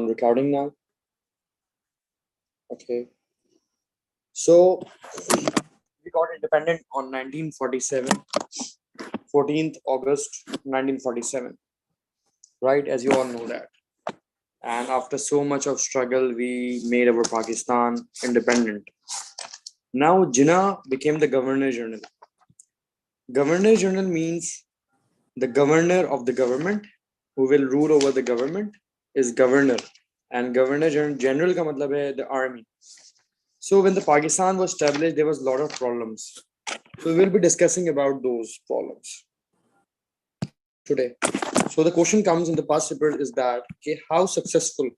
recording now. Okay. So we got independent on 1947, 14th August 1947. Right, as you all know that. And after so much of struggle, we made our Pakistan independent. Now Jinnah became the Governor General. Governor General means the governor of the government who will rule over the government is governor. And Governor General ka matlab hai the army. So when the Pakistan was established, there was a lot of problems. So we'll be discussing about those problems today. So the question comes in the past paper is that okay, how successful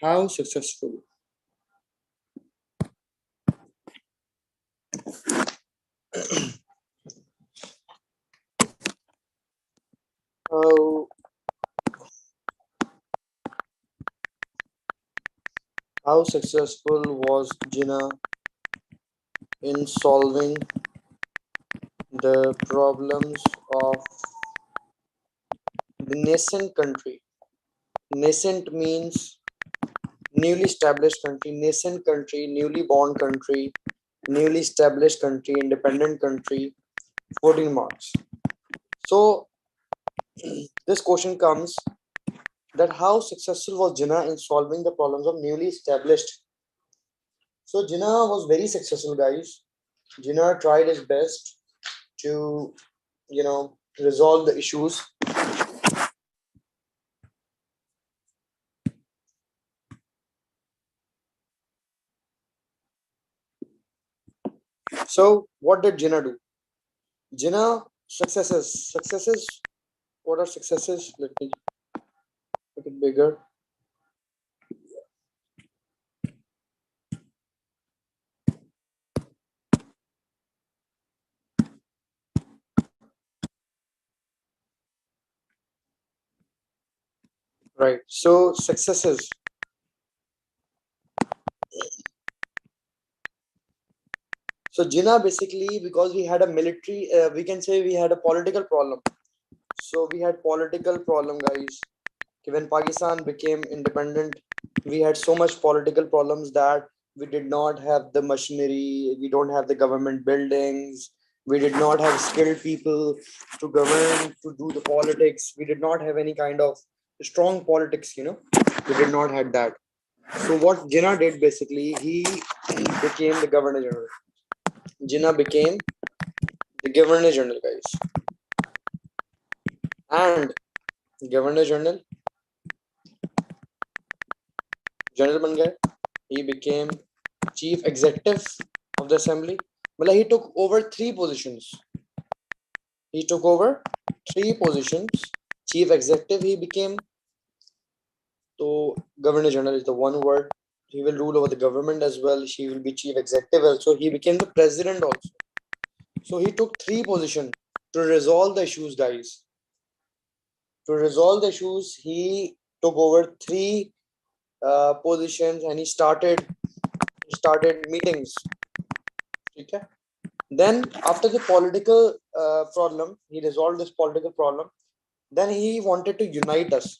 how successful was Jinnah in solving the problems of the nascent country. Nascent means newly established country, nascent country, newly born country, newly established country, independent country, 14 marks. So this question comes that how successful was Jinnah in solving the problems of newly established. So Jinnah was very successful, guys. Jinnah tried his best to, resolve the issues. So what did Jinnah do? Jinnah successes. What are successes? Let me make it bigger. Right. So successes. So Jinnah basically, because we had a military, we can say we had a political problem. So we had political problem, guys. When Pakistan became independent, we had so much political problems that we did not have the machinery, we don't have the government buildings, we did not have skilled people to govern, to do the politics. We did not have any kind of strong politics, we did not have that. So what Jinnah did basically, he became the Governor General. Jinnah became the Governor General, guys. And Governor General ban gaye. He became Chief Executive of the Assembly. Well, he took over 3 positions. Chief Executive he became. So Governor General is the one word. He will rule over the government as well. She will be Chief Executive also. He became the President also. So he took 3 positions to resolve the issues, guys. To resolve the issues, he took over 3 positions and he started meetings. Okay. Then after the political problem, he resolved this political problem. Then he wanted to unite us.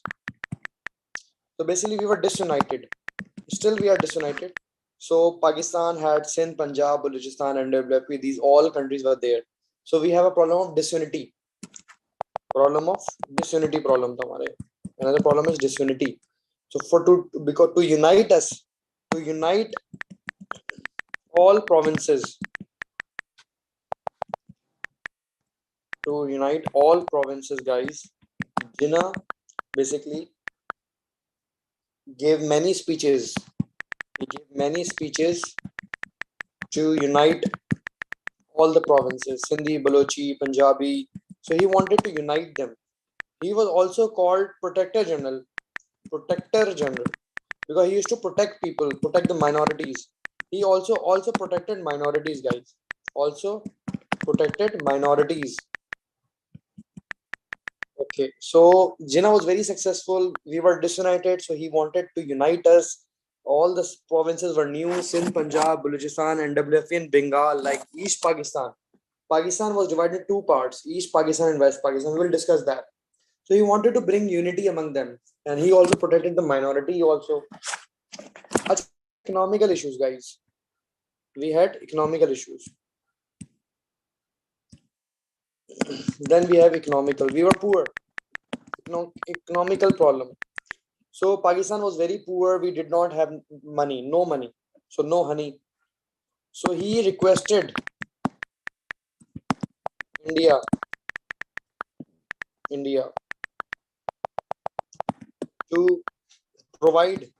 So basically we were disunited. Still we are disunited. So Pakistan had Sindh, Punjab, Balochistan, and NWP. These all countries were there. So we have a problem of disunity. Another problem is disunity. So to unite us, to unite all provinces, guys, Jinnah basically gave many speeches. He gave many speeches to unite all the provinces, Sindhi, Balochi, Punjabi. So he wanted to unite them. He was also called Protector General, because he used to protect people, protect the minorities. He also protected minorities, guys. Also protected minorities. Okay, so Jinnah was very successful. We were disunited, so he wanted to unite us. All the provinces were new: Sindh, Punjab, Balochistan, NWF, and Bengal, like East Pakistan. Pakistan was divided in 2 parts: East Pakistan and West Pakistan. We will discuss that. So he wanted to bring unity among them. and he also protected the minority. He also economical issues, guys. We had economical issues. Then we have economical. We were poor. Economical problem. So Pakistan was very poor. We did not have money, no money. So no honey. So he requested India, India to provide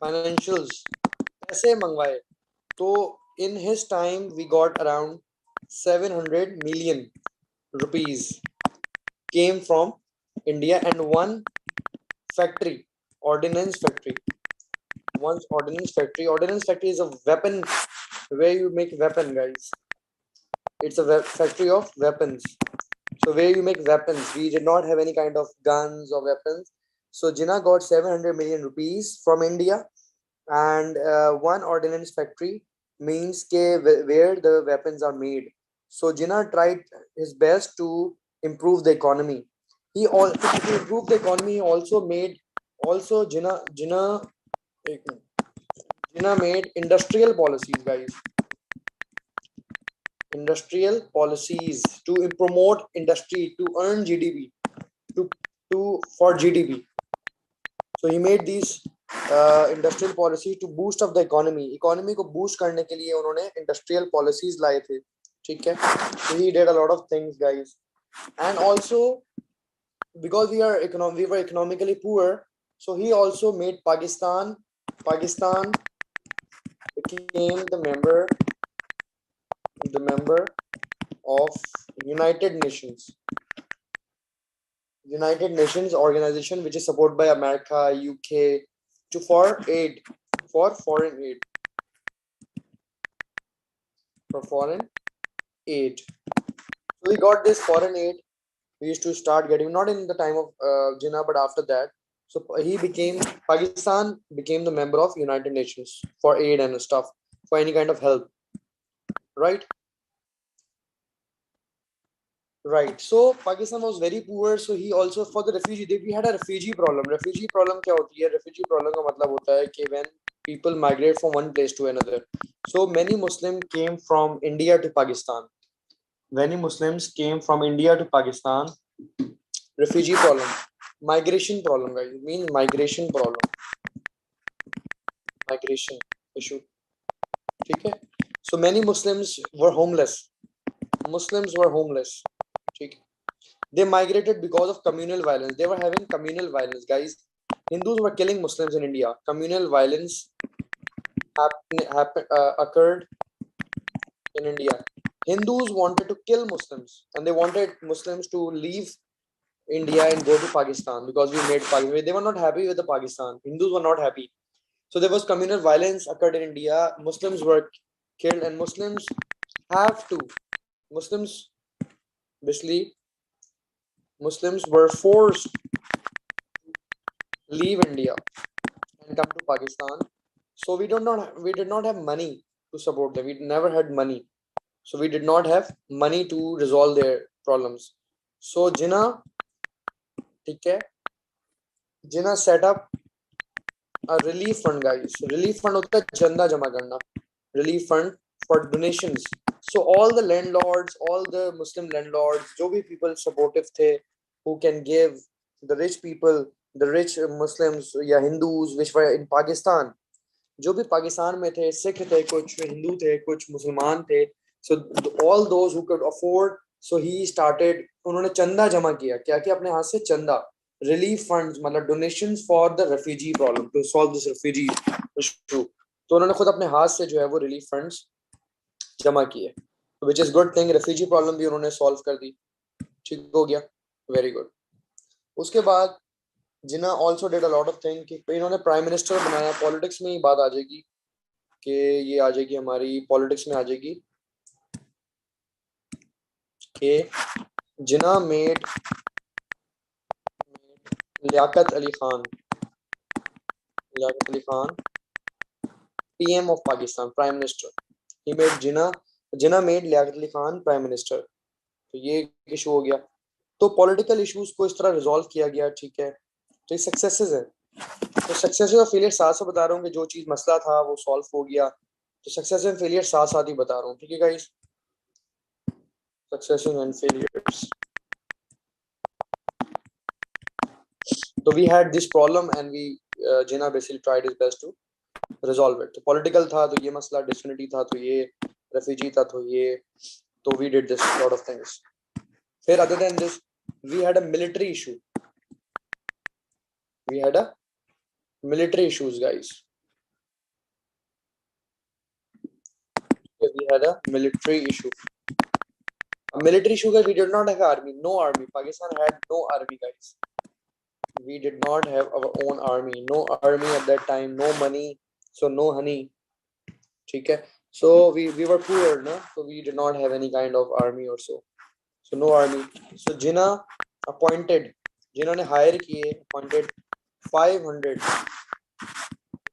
financials. पैसे मंगवाए. So in his time we got around 700 million rupees came from India, and one factory, ordnance factory. Once ordnance factory. Ordnance factory is a weapon where you make weapon, guys. It's a factory of weapons. So where you make weapons, we did not have any kind of guns or weapons. So Jinnah got 700 million rupees from India, and one ordnance factory means where the weapons are made. So Jinnah tried his best to improve the economy. To improve the economy, he also made also Jinnah made industrial policies, guys. Industrial policies to promote industry to earn GDP to for GDP. So he made these industrial policy to boost up the economy. Economy को boost करने के लिए उन्होंने industrial policies लाए थे. ठीक है? So he did a lot of things, guys. And also because we were economically poor, so he also made Pakistan became the member of United Nations. United Nations organization, which is supported by America, UK, for foreign aid. For foreign aid. So we got this foreign aid. We used to start getting, not in the time of Jinnah, but after that. So Pakistan became the member of United Nations for aid and stuff, for any kind of help. Right? Right. So Pakistan was very poor. So he also, for the refugee, we had a refugee problem. Refugee problem क्या होती है? Refugee problem का मतलब होता है कि when people migrate from one place to another. So many Muslims came from India to Pakistan. Many Muslims came from India to Pakistan. Refugee problem, migration problem, guys. It means migration problem, migration issue. Okay. So many Muslims were homeless. Okay. They migrated because of communal violence. They were having communal violence, guys. Hindus were killing Muslims in India. Communal violence occurred in India. Hindus wanted to kill Muslims, and they wanted Muslims to leave India and go to Pakistan because we made Pakistan. They were not happy with the Pakistan. Hindus were not happy. So there was communal violence occurred in India. Muslims were killed, and Muslims, basically, Muslims were forced to leave India and come to Pakistan. So we did not have money to support them. We never had money. So we did not have money to resolve their problems. So Jinnah set up a relief fund, guys. Relief fund होता है चंदा जमा करना. Relief fund for donations. So all the landlords, all the Muslim landlords, जो भी people supportive थे, who can give, the rich people, the rich Muslims या Hindus which were in Pakistan, जो भी पाकिस्तान में थे, सिख थे, कुछ हिंदू थे, कुछ मुसलमान थे. So all those who could afford, so he started, उन्होंने चंदा जमा किया. क्या किया? अपने हाथ से चंदा. Relief funds, मतलब donations for the refugee problem, to solve this refugee issue. तो उन्होंने खुद अपने हाथ से जो है वो relief funds जमा किए. Which is good thing. refugee problem भी उन्होंने solve कर दी. ठीक हो गया. Very good. उसके बाद Jinnah also did a lot of things कि इन्होंने प्राइम मिनिस्टर बनाया. पॉलिटिक्स में ही बात आ जाएगी कि ये आ जाएगी, हमारी पॉलिटिक्स में आ जाएगी कि Jinnah made Liaquat Ali Khan PM of Pakistan, Prime Minister. He made Jinnah made Liaquat Ali Khan Prime Minister. तो ये इशू हो गया. तो पॉलिटिकल इश्यूज को इस तरह रिजॉल्व किया गया, ठीक है। तो ये सक्सेसेस है। तो सक्सेसेस और फेलियर साथ साथ बता रहा हूँ कि जो चीज मसला था वो सॉल्व हो गया। तो सक्सेस एंड फेलियर साथ साथ ही बता रहा हूँ, ठीक है गाइस। Successes and failures. तो we had this problem and we Jinnah basically tried his best to resolve it. तो पॉलिटिकल था तो ये मसला, डिसयूनिटी था तो ये, रेफ्यूजी था तो ये, तो we did this lot of things. फिर other than this we had a military issue. We had a military issues, guys. We had a military issue. A military issue, guys. We did not have army. No army. Pakistan had no army, guys. We did not have our own army. No army at that time. No money. So no honey. Okay. So we were poor, no? So we did not have any kind of army or so. So no army. So Jinnah appointed. Jinnah ne hire kiye, appointed 500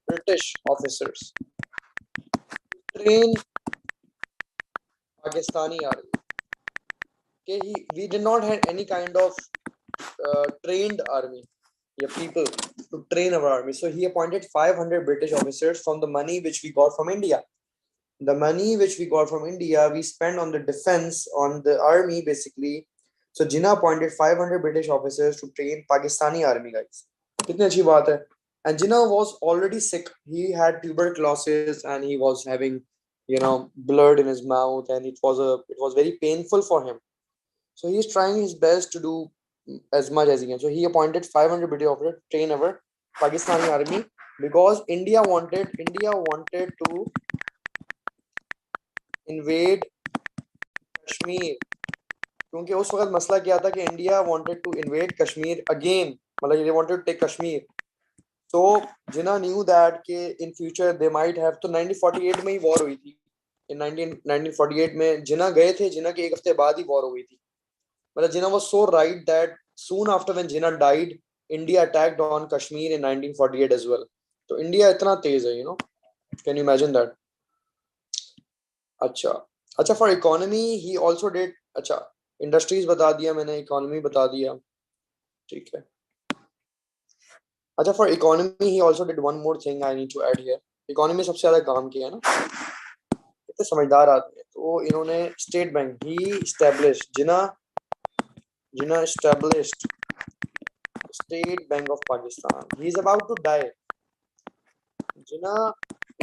British officers train Pakistani army. Okay, we did not have any kind of trained army, yeah, people to train our army. So he appointed 500 British officers from the money which we got from India. The money which we got from India, we spent on the defense, on the army basically. So Jinnah appointed 500 British officers to train Pakistani army, guys. कितनी अच्छी बात है. And Jinnah was already sick. He had tuberculosis and he was having, blood in his mouth, and it was very painful for him. So he's trying his best to do as much as he can. So he appointed 500 British officers to train our Pakistani army because India wanted to invade Kashmir. क्योंकि उस वक्त मसला क्या था कि India wanted to invade Kashmir again, मतलब they wanted to take Kashmir. So Jinnah knew that कि in future they might have, तो 1948 में ही वॉर हुई थी. In 1948 में जिन्ना गए थे, जिन्ना के एक हफ्ते बाद ही वॉर हुई थी. मतलब Jinnah was so right that soon after when Jinnah died, India attacked on Kashmir in 1948 as well. तो इंडिया इतना तेज है, can you imagine that? अच्छा अच्छा, for economy he also did. अच्छा, इंडस्ट्रीज बता दिया मैंने, इकोनॉमी बता दिया, ठीक है. अच्छा, for economy he also did one more thing I need to add here. Economy सबसे ज्यादा काम किया है ना, इतने समझदार आदमी है. तो इन्होंने state bank he establish, Jinnah Jinnah established State Bank of Pakistan. He is about to die. Jinnah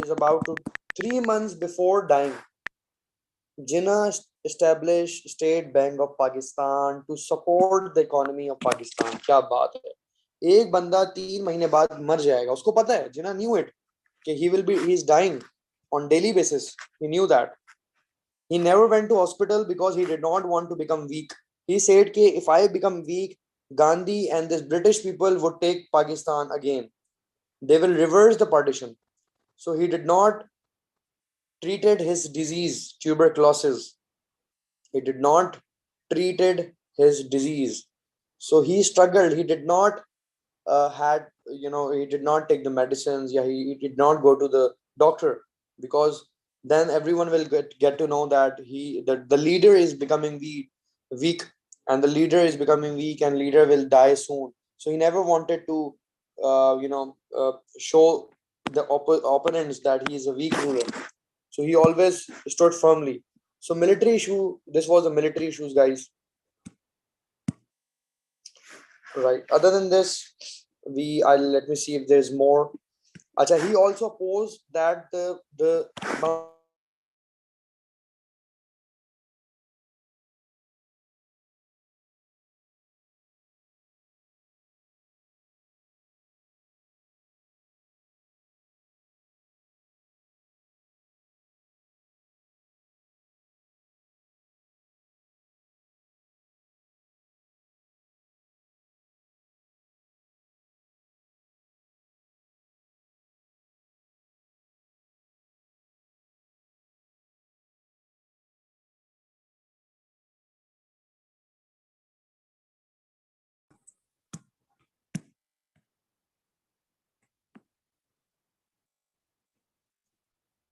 is about to 3 months before dying. Jinnah established State Bank of Pakistan to support the economy of Pakistan. क्या बात है. एक बंदा 3 महीने बाद मर जाएगा, उसको पता है. Jinnah knew it कि he is dying on daily basis. He knew that. He never went to hospital because he did not want to become weak. He said कि if I become weak, Gandhi and this British people would take Pakistan again. They will reverse the partition. So he did not treated his disease, tuberculosis. He did not treated his disease. So he struggled. He did not he did not take the medicines. Yeah, he did not go to the doctor because then everyone will get to know that the leader is becoming weak, and the leader is becoming weak, and leader will die soon. So he never wanted to show the opponents that he is a weak ruler. So he always stood firmly. So military issue, this was the military issues, guys. Right. Other than this, let me see if there's more. Acha, he also opposed that the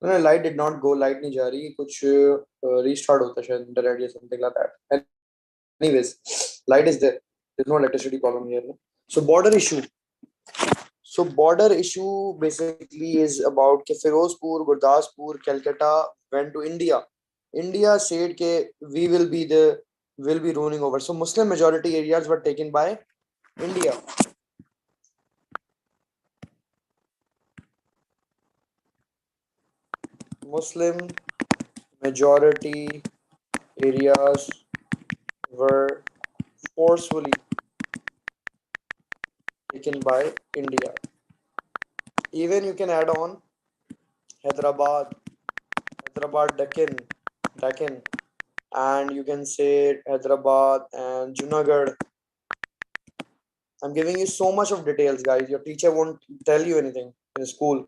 no, light did not go. Light नहीं जा रही. कुछ restart होता है शायद internet या something like that. Anyways, Light is there. There's no electricity problem here. No? So border issue. So border issue basically is about कि Firozpur, Gurdaspur, Calcutta went to India. India said कि will be ruling over. So Muslim majority areas were taken by India. Muslim majority areas were forcefully taken by India. Even you can add on Hyderabad, Deccan, and you can say Hyderabad and Junagadh. I'm giving you so much of details, guys. Your teacher won't tell you anything in school.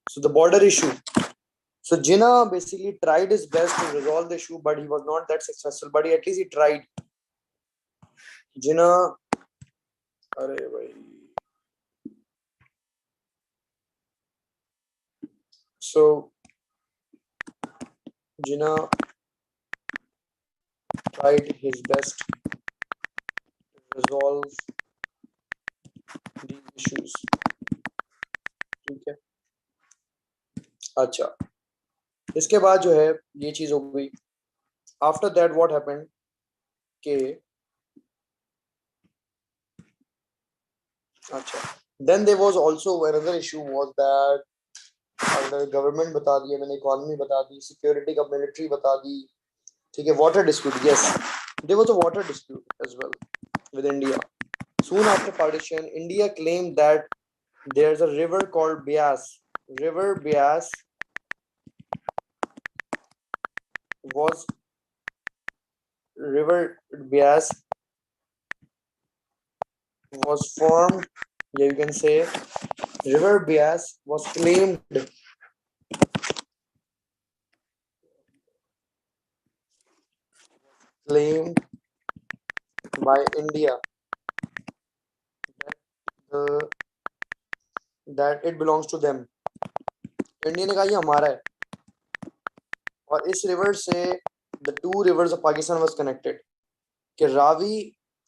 So the border issue. So Jinnah basically tried his best to resolve the issue, but he was not that successful. But at least he tried. Jinnah, अरे भाई. So Jinnah tried his best to resolve these issues. ठीक है. अच्छा. इसके बाद जो है ये चीज हो गई. After that, what happened? के अच्छा. Then there was also another issue was that government बता दिया मैंने, इकोनॉमी बता दी, सिक्योरिटी का मिलिट्री बता दी. ठीक है. Water dispute. Yes, there was a water dispute as well with India. Soon after partition, India claimed that there's a river called Beas. River Beas was formed. Yeah, you can say River Beas was claimed by India that it belongs to them. India ने कहा ये हमारा है. और इस river से the two rivers of Pakistan was connected कि Ravi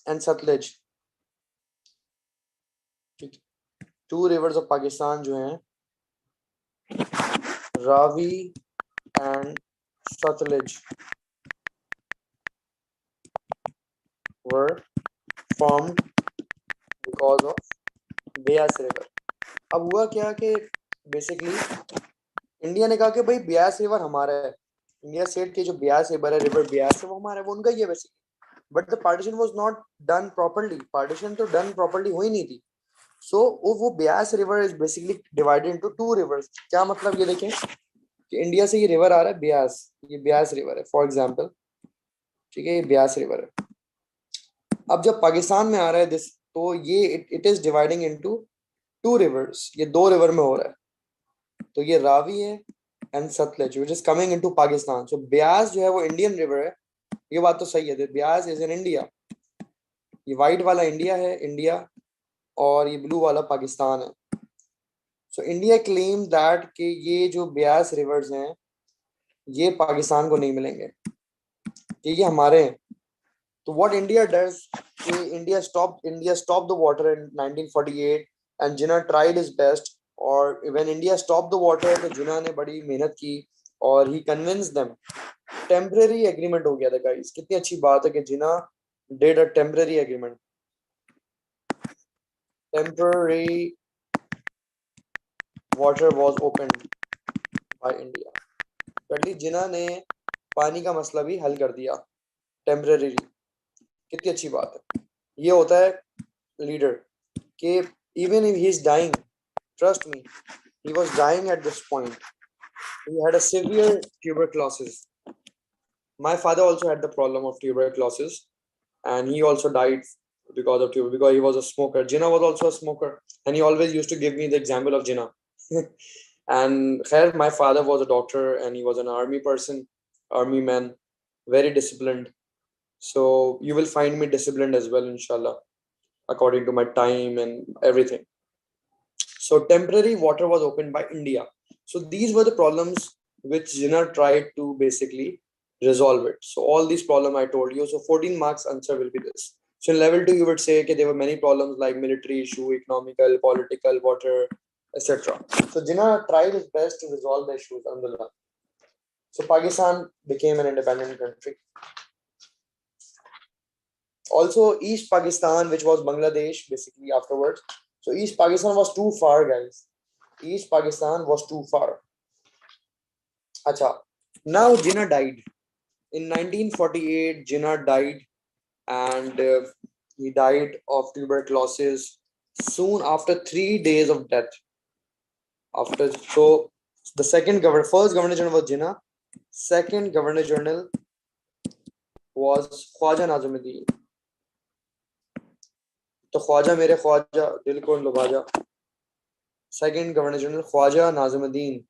and Sutlej. Two rivers of Pakistan जो हैं Ravi and Sutlej were formed because of Beas river. अब हुआ क्या कि बेसिकली इंडिया ने कहा कि भाई ब्यास रिवर हमारा है. इंडिया सेड के जो ब्यास रिवर है, रिवर ब्यास है, वो हमारा है, वो उनका ही है basically. But the partition was not done properly. Partition तो डन प्रॉपर्ली हुई नहीं थी. सो वो Beas river is basically divided into two reverse. क्या मतलब? ये देखें कि इंडिया से ये रिवर आ रहा है ब्यास, ये ब्यास रिवर है फॉर एग्जांपल. ठीक है, ये ब्यास रिवर है. अब जब पाकिस्तान में आ रहा है दिस, तो ये it is dividing into two reverse. ये दो रिवर में हो रहा है. तो ये रावी है and Sutlej which is coming into Pakistan. So Beas जो है वो इंडियन रिवर है. ये बात तो सही है. Beas is in India. ये व्हाइट वाला इंडिया है, इंडिया, और ये ब्लू वाला पाकिस्तान है. सो इंडिया क्लेम दैट कि ये जो ब्यास रिवर्स हैं ये पाकिस्तान को नहीं मिलेंगे, कि ये हमारे हैं. तो what India does, India stop the water in 1948 and Jinnah tried his best. और when India stop the water तो जिन्ना ने बड़ी मेहनत की और he convince them. Temporary agreement हो गया था गाइस. कितनी अच्छी बात है कि Jinnah did a temporary agreement. Temporary water was opened by India. At least Jinnah ने पानी का मसला भी हल कर दिया टेम्परेरी. कितनी अच्छी बात है. ये होता है लीडर कि even if he is dying, trust me, he was dying at this point. He had a severe tuberculosis. My father also had the problem of tuberculosis and he also died because of tuberculosis, because he was a smoker. Jinnah was also a smoker and he always used to give me the example of Jinnah. And khair, my father was a doctor and he was an army person, army man, very disciplined. So you will find me disciplined as well, inshallah, according to my time and everything. So temporary water was opened by India. So these were the problems which Jinnah tried to basically resolve it. So all these problems I told you. So 14 marks answer will be this. So in level 2, you would say okay, there were many problems like military issue, economical, political, water, etc. So Jinnah tried his best to resolve the issues. Alhamdulillah. So Pakistan became an independent country. Also, East Pakistan, which was Bangladesh, basically afterwards. So East Pakistan was too far, guys. East Pakistan was too far. Acha. Now Jinnah died. In 1948, Jinnah died, and he died of tuberculosis soon after 3 days of death. After so, the first Governor General was Jinnah. Second Governor General was Khwaja Nazimuddin. तो ख्वाजा मेरे ख्वाजा दिल को लुभाजा. Second governor general Khwaja Nazimuddin,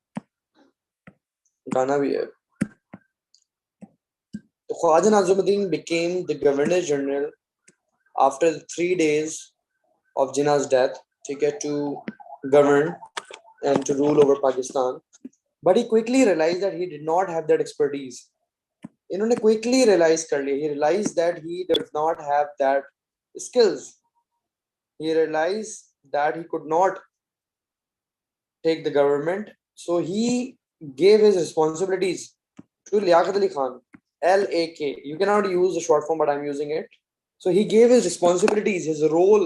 गाना भी है. तो Khwaja Nazimuddin became the governor general after 3 days of Jinnah's death, ठीक है, to govern and to rule over Pakistan. But he quickly realized that he did not have that expertise. इन्होंने quickly realize कर लिया. He realized that he does not have that skills. He realized that he could not take the government, so he gave his responsibilities to Liaquat Ali Khan. LAK. You cannot use the short form, but I'm using it. So he gave his responsibilities, his role.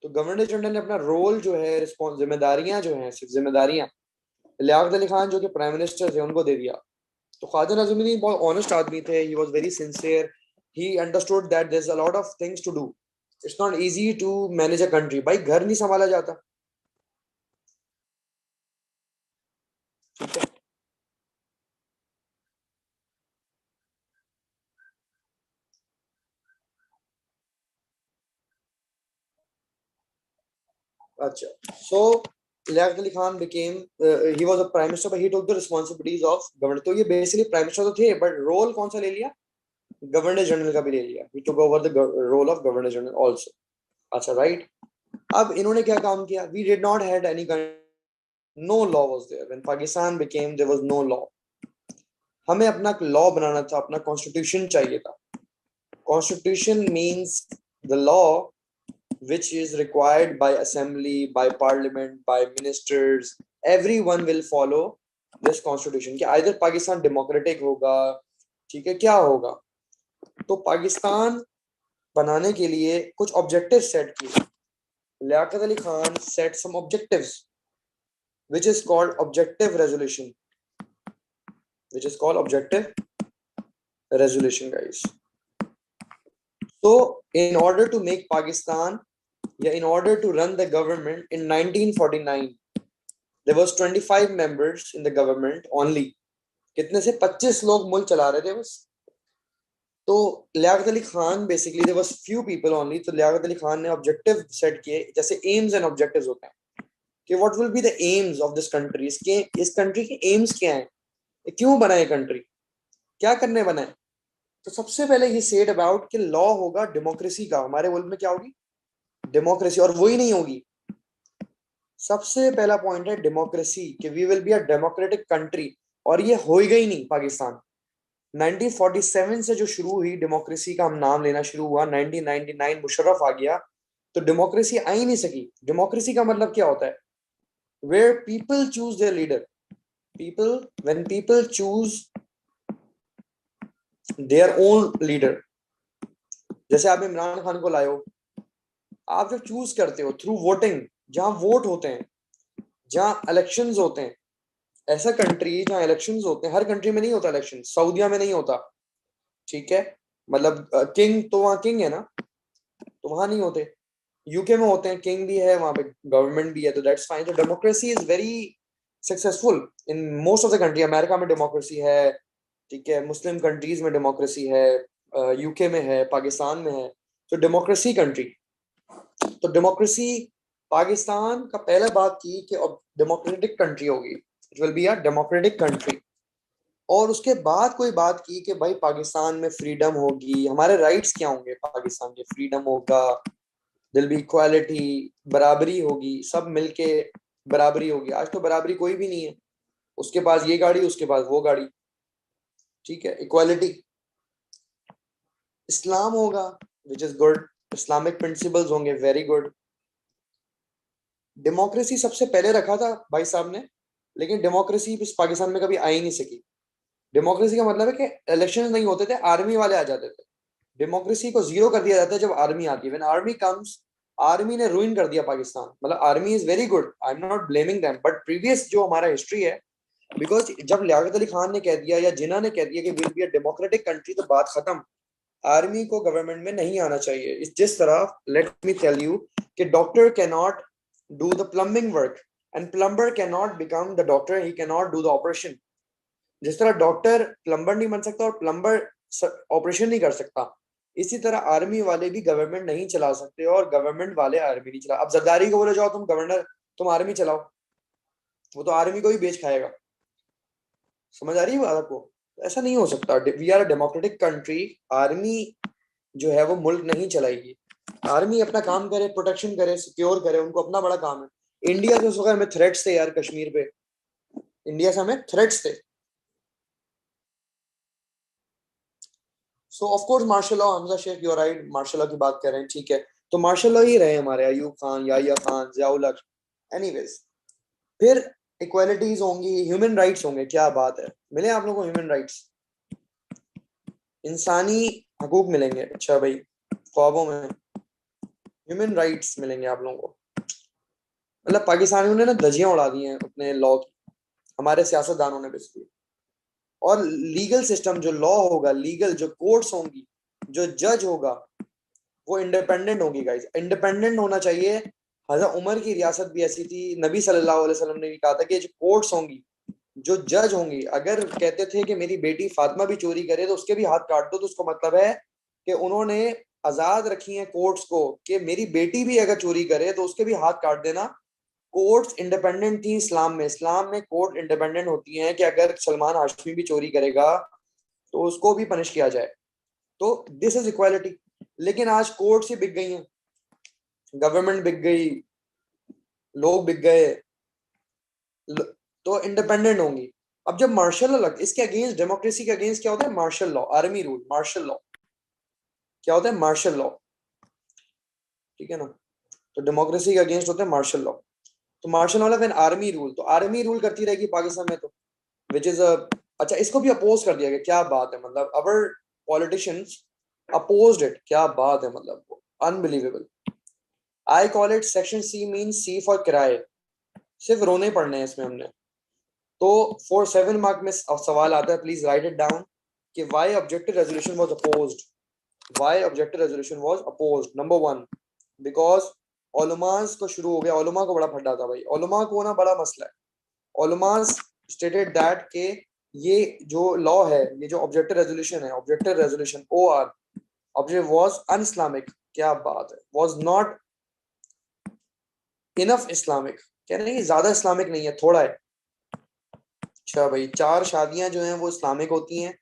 तो governor general ने अपना role जो है, जिम्मेदारियां जो हैं, सिर्फ जिम्मेदारियां लियाकत अली खान जो कि प्राइम मिनिस्टर थे उनको दे दिया. तो ख्वाजा नाज़िमुद्दीन बहुत ऑनेस्ट आदमी थे. He was very sincere. He understood that there's a lot of things to do. It's not easy to manage a country. भाई घर नहीं संभाला जाता. ठीक है. अच्छा. So Liaquat Ali Khan became he was a prime minister, but he took the responsibilities of governor. तो ये basically prime minister तो थे, but role कौन सा ले लिया? गवर्नर जनरल का भी ले लिया. He took over the role of governor general also. अच्छा, right. अब इन्होंने क्या काम किया? We did not had any kind, no law was there when Pakistan became. There was no law. हमें अपना law बनाना था, अपना constitution चाहिए था. Constitution means the law which is required by assembly, by parliament, by ministers. Everyone will follow this constitution. कि either Pakistan democratic होगा, ठीक है, क्या होगा? तो पाकिस्तान बनाने के लिए कुछ objectives set किए. Liaquat Ali Khan set some objectives, which is called objective resolution. Which is called objective resolution, guys. So, in order to make Pakistan, in order to run the government in 1949, there was 25 members in the government only. कितने से 25 लोग मुल्क चला रहे थे बस. तो Liaquat Ali Khan basically there was few people only. तो लियाकत अली खान ने objective set किए, जैसे aims and objectives होते हैं कि what will be the aims of this country. इस country के aims क्या हैं, क्यों बना है country, क्या करने बना है. तो सबसे पहले ये said about कि law होगा डेमोक्रेसी का. हमारे मुल्क में क्या होगी? डेमोक्रेसी. और वही नहीं होगी. सबसे पहला पॉइंट है डेमोक्रेसी, कि we will be a democratic country. और ये होएगा ही नहीं. पाकिस्तान 1947 से जो शुरू हुई डेमोक्रेसी का, हम नाम लेना शुरू हुआ. 1999 मुशर्रफ आ गया तो डेमोक्रेसी आ ही नहीं सकी. डेमोक्रेसी का मतलब क्या होता है? Where people choose their leader. When people choose their own leader. जैसे आप इमरान खान को लाए हो, आप जब चूज करते हो थ्रू वोटिंग, जहां वोट होते हैं, जहां इलेक्शंस होते हैं. ऐसा कंट्री जहां इलेक्शंस होते हैं, हर कंट्री में नहीं होता इलेक्शन. सऊदीया में नहीं होता, ठीक है, मतलब किंग तो वहां किंग है ना, तो वहां नहीं होते. यूके में होते हैं, किंग भी है वहां पे, गवर्नमेंट भी है, तो दैट्स फाइन. तो democracy is very successful in most of the country. America में डेमोक्रेसी है, ठीक है, मुस्लिम कंट्रीज में डेमोक्रेसी है, यूके में है, पाकिस्तान में है. तो डेमोक्रेसी कंट्री. तो डेमोक्रेसी पाकिस्तान का पहला बात की कि डेमोक्रेटिक कंट्री होगी, it will be a democratic country. और उसके बाद कोई बात की कि भाई पाकिस्तान में फ्रीडम होगी, हमारे राइट्स क्या होंगे पाकिस्तान के. फ्रीडम होगा, दिल बी इक्वालिटी, बराबरी होगी, सब मिलके बराबरी होगी. आज तो बराबरी कोई भी नहीं है. उसके पास ये गाड़ी, उसके पास वो गाड़ी. ठीक है, इक्वालिटी, इस्लाम होगा which is good, Islamic principles होंगे, वेरी गुड। डेमोक्रेसी सबसे पहले रखा था भाई साहब ने, लेकिन डेमोक्रेसी इस पाकिस्तान में कभी आ ही नहीं सकी। डेमोक्रेसी का मतलब है कि इलेक्शन नहीं होते थे, आर्मी वाले आ जाते थे। डेमोक्रेसी को जीरो कर दिया जाता है जब आर्मी आती है। व्हेन आर्मी कम्स, आर्मी ने रूइन कर दिया पाकिस्तान। मतलब army is very good, I am not blaming them, but previous जो हमारा हिस्ट्री है, बिकॉज जब लियाकत अली खान ने कह दिया या जिन्ना ने कह दिया कि will be a democratic country, तो बात खत्म। आर्मी को गवर्नमेंट में नहीं आना चाहिए। इस जिस तरह, लेट मी टेल यू, कि doctor can not do the plumbing work and plumber can not become the doctor, he can not do the operation. जिस तरह डॉक्टर प्लम्बर नहीं बन सकता और प्लम्बर ऑपरेशन नहीं कर सकता, इसी तरह आर्मी वाले भी गवर्नमेंट नहीं चला सकते और गवर्नमेंट वाले आर्मी नहीं चला। अब जरदारी को बोले जाओ तुम गवर्नर, तुम आर्मी चलाओ, वो तो आर्मी को ही बेच खाएगा। समझ आ रही है बात आपको? ऐसा नहीं हो सकता। We are a democratic country, army जो है वो मुल्क नहीं चलाएगी। आर्मी अपना काम करे, प्रोटेक्शन करे, सिक्योर करे, उनको अपना बड़ा काम है। इंडिया से उस वक्त हमें थ्रेट्स थे यार, कश्मीर पे इंडिया से हमें थ्रेट्स थे। So of course martial law, Hamza Sheikh you right, martial law की बात कर रहे हैं, ठीक है। तो मार्शल लॉ ही रहे हमारे, अयूब खान, याहिया खान, जियाउल हक, एनीवेज। फिर इक्वालिटीज होंगी, ह्यूमन राइट्स होंगे, क्या बात है, मिले आप लोगों को ह्यूमन राइट्स, इंसानी हकूक मिलेंगे। अच्छा भाई, ख्वाबों में ह्यूमन राइट्स मिलेंगे आप लोगों को। मतलब पाकिस्तानियों ने ना धज्जियां उड़ा दी हैं अपने लॉ की, हमारे सियासतदानों ने बेसिकली। और लीगल सिस्टम, जो लॉ होगा, लीगल जो कोर्ट्स होंगी, जो जज होगा, वो इंडिपेंडेंट होगी गाइस, इंडिपेंडेंट होना चाहिए। हजरत उमर की रियासत भी ऐसी थी, नबी सल्लल्लाहु अलैहि वसल्लम ने भी कहा था कि जो कोर्ट्स होंगी, जो जज होंगी, अगर कहते थे कि मेरी बेटी फातिमा भी चोरी करे तो उसके भी हाथ काट दो, तो उसका मतलब है कि उन्होंने आजाद रखी है कोर्ट्स को कि मेरी बेटी भी अगर चोरी करे तो उसके भी हाथ काट देना। कोर्ट्स इंडिपेंडेंट थी इस्लाम में। इस्लाम में कोर्ट इंडिपेंडेंट होती हैं कि अगर सलमान हाशमी भी चोरी करेगा तो उसको भी पनिश किया जाए। तो दिस इज इक्वालिटी। लेकिन आज कोर्ट्स ही बिक गई हैं, गवर्नमेंट बिक गई, लोग बिक गए, तो इंडिपेंडेंट होंगी। अब जब मार्शल लॉ इसके अगेंस्ट, डेमोक्रेसी के अगेंस्ट क्या होता है? Martial law, army rule. Martial law क्या होता है? मार्शल लॉ, ठीक है ना। तो डेमोक्रेसी के अगेंस्ट होता है मार्शल लॉ। तो मार्शल लॉ फिर आर्मी रूल, तो आर्मी रूल करती रहेगी पाकिस्तान में, तो विच इज अ, अच्छा, इसको भी अपोज कर दिया गया, क्या बात है। मतलब अवर पॉलिटिशियंस अपोज्ड इट, क्या बात है, मतलब unbelievable. I call it section C mean C for किराए। सिर्फ रोने पड़ने हैं इसमें हमने। तो 4 7 मार्क में सवाल आता है, प्लीज राइट इट डाउन, कि why objective resolution was opposed. Why objective resolution was opposed? Number 1, because ओलमास को शुरू हो गया, ओलमा को बड़ा फटा था भाई, ओलमा को ना बड़ा मसला है। ओलमास स्टेटेड दैट के ये जो लॉ है, ये जो ऑब्जेक्टिव रेजोल्यूशन है, objective resolution O R, objective was un Islamic. क्या बात है, वाज नॉट इनफ इस्लामिक, कह रहे हैं ज्यादा इस्लामिक नहीं है, थोड़ा है। अच्छा भाई, 4 शादियां जो हैं वो इस्लामिक होती हैं,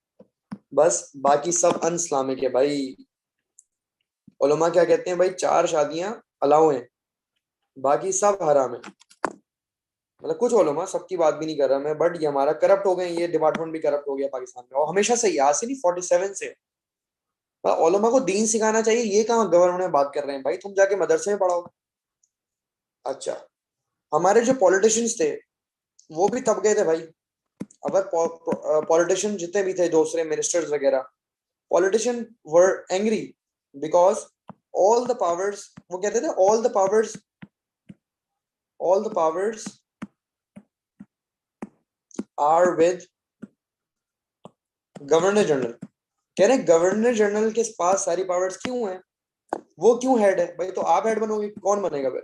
बस बाकी सब अन इस्लामिक है भाई। उलमा क्या कहते हैं भाई? 4 शादियां अलाउ हैं, बाकी सब हराम है। मतलब कुछ उलमा, सबकी बात भी नहीं कर रहा मैं, बट ये हमारा करप्ट हो गए, ये डिपार्टमेंट भी करप्ट हो गया पाकिस्तान में, और हमेशा से, आज से नहीं, 47 से। उलमा को दीन सिखाना चाहिए, ये कहाँ गवर्नमेंट में बात कर रहे हैं भाई, तुम जाके मदरसे में पढ़ाओ। अच्छा, हमारे जो पॉलिटिशियंस थे वो भी तब गए थे भाई। अगर पॉलिटिशियन जितने भी थे, दूसरे मिनिस्टर्स वगैरह, politician were angry because all the powers, वो कहते थे all the powers are with governor general. कह रहे गवर्नर जनरल के पास सारी पावर्स क्यों है? वो क्यों हेड है भाई? तो आप हेड बनोगे, कौन बनेगा फिर?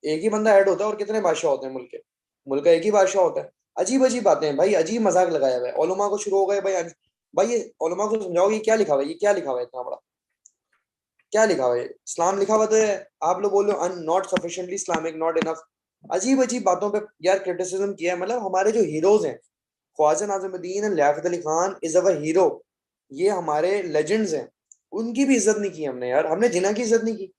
एक ही बंदा हेड होता है, और कितने बादशाह होते हैं मुल्क के? मुल्क का एक ही बादशाह होता है। अजीब अजीब बातें हैं भाई, अजीब मजाक लगाया हुआ है। ओलमा को शुरू हो गए भाई। भाई ये ओलमा को समझाओगे क्या लिखा हुआ है, ये क्या लिखा हुआ है इतना बड़ा, क्या लिखा हुआ है? इस्लाम लिखा हुआ तो है, आप लोग बोल रहे हो not sufficiently Islamic, not enough. अजीब अजीब बातों पे यार क्रिटिसिज्म किया है। मतलब हमारे जो हीरोज हैं, Khwaja Nazimuddin, Liaquat Ali Khan is our hero, ये हमारे लेजेंड्स हैं, उनकी भी इज्जत नहीं की हमने यार। हमने जिना की इज्जत नहीं की,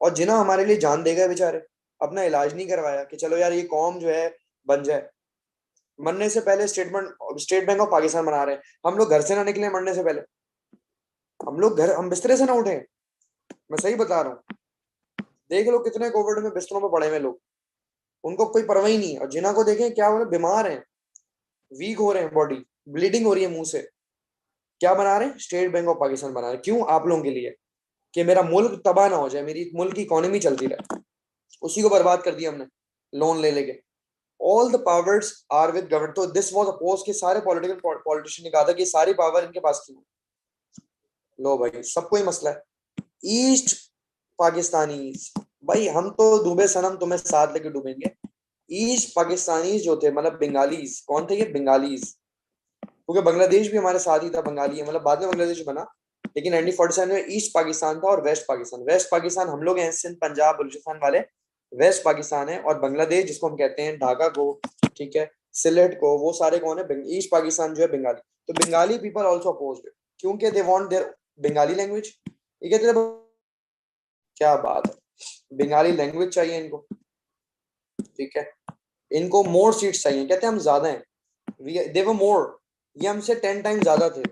और जिना हमारे लिए जान देगा बेचारे, अपना इलाज नहीं करवाया कि चलो यार ये कौम जो है बन जाए। मरने से पहले स्टेट बैंक ऑफ पाकिस्तान बना रहे हैं। हम लोग घर से ना निकले मरने से पहले, हम बिस्तरे से ना उठे। मैं सही बता रहा हूँ। देख लो कितने कोविड में बिस्तरों में पड़े हुए लोग, उनको कोई परवाह ही नहीं। और जिन्हों को देखें क्या हो रहे, बीमार हैं, वीक हो रहे हैं, बॉडी ब्लीडिंग हो रही है मुंह से। क्या बना रहे हैं? स्टेट बैंक ऑफ पाकिस्तान बना रहे हैं। क्यों? आप लोगों के लिए, कि मेरा मुल्क तबाह ना हो जाए, मेरी मुल्क की इकोनॉमी चलती रहे। उसी को बर्बाद कर दिया हमने लोन ले लेके। All the powers are with government. तो दिस वाज अपोज के सारे पॉलिटिकल पॉलिटिशियन ने कहा था कि सारी पावर इनके पास क्यों। लो भाई, सबको ही मसला है। ईस्ट पाकिस्तानी, भाई हम तो डूबे सनम, तुम्हें साथ लेके डूबेंगे। ईस्ट पाकिस्तानी जो थे, मतलब बंगालीज, कौन थे ये बंगालीज? क्योंकि बांग्लादेश भी हमारे साथ ही था, बंगाली है, मतलब बाद में बांग्लादेश बना। लेकिन 1947 में ईस्ट पाकिस्तान था और वेस्ट पाकिस्तान। वेस्ट पाकिस्तान हम लोग हैं, सिंध, पंजाब, बलूचिस्तान वाले वेस्ट पाकिस्तान है। और बांग्लादेश जिसको हम कहते हैं, ढाका को, ठीक है, सिलेट को, वो सारे कौन है? ईस्ट पाकिस्तान जो है बंगाली। तो बंगाली पीपल ऑल्सो अपोज्ड, क्योंकि they want their Bengali language. ये कहते थे क्या बात है, बंगाली लैंग्वेज चाहिए इनको, ठीक है। इनको मोर सीट्स चाहिए, कहते हैं हम ज्यादा हैं, दे वर मोर, ये हमसे 10 टाइम ज्यादा थे।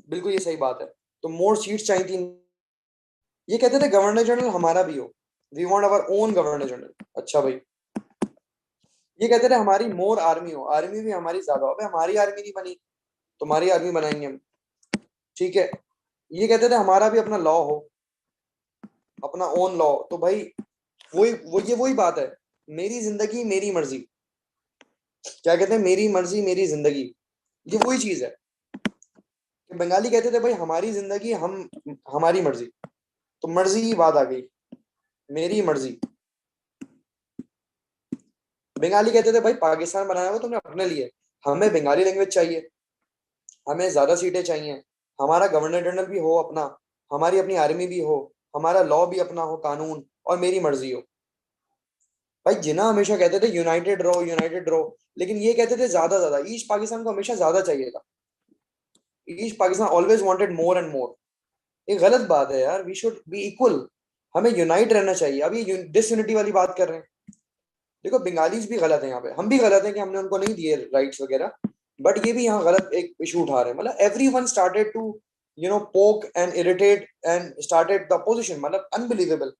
बिल्कुल ये सही बात है। तो मोर सीट्स चाहिए थी। ये कहते थे गवर्नर जनरल हमारा भी हो, we want our own governor general. अच्छा भाई, ये कहते थे हमारी मोर आर्मी हो, आर्मी भी हमारी ज्यादा हो। भाई हमारी आर्मी नहीं बनी, तुम्हारी आर्मी बनाएंगे हम, ठीक है। ये कहते थे हमारा भी अपना लॉ हो, अपना ओन लॉ। तो भाई वही बात है, मेरी जिंदगी मेरी मर्जी। क्या कहते हैं? मेरी मर्जी मेरी जिंदगी। ये वही चीज है कि बंगाली कहते थे भाई हमारी जिंदगी, हम हमारी मर्जी। तो मर्जी की बात आ गई, मेरी मर्जी। बंगाली कहते थे भाई पाकिस्तान बनाया हुआ तुमने अपने लिए, हमें बंगाली लैंग्वेज चाहिए, हमें ज्यादा सीटें चाहिए, हमारा गवर्नर जनरल भी हो अपना, हमारी अपनी आर्मी भी हो, हमारा लॉ भी अपना हो, कानून, और मेरी मर्जी हो। भाई जिन्ना हमेशा कहते थे यूनाइटेड रहो, यूनाइटेड रहो, लेकिन ये कहते थे ज्यादा ज्यादा। ईस्ट पाकिस्तान को हमेशा ज्यादा चाहिए था। East Pakistan always wanted more and more. ये गलत बात है यार, वी शुड बी इक्वल। हमें यूनाइट रहना चाहिए। अभी डिसयूनिटी वाली बात कर रहे हैं। देखो बंगालीज भी गलत है यहाँ पे, हम भी गलत हैं कि हमने उनको नहीं दिए राइट्स वगैरह। बट ये भी यहाँ गलत एक इशू उठा रहे हैं। मतलब everyone started to poke and irritate and started the opposition. मतलब अनबिलीवेबल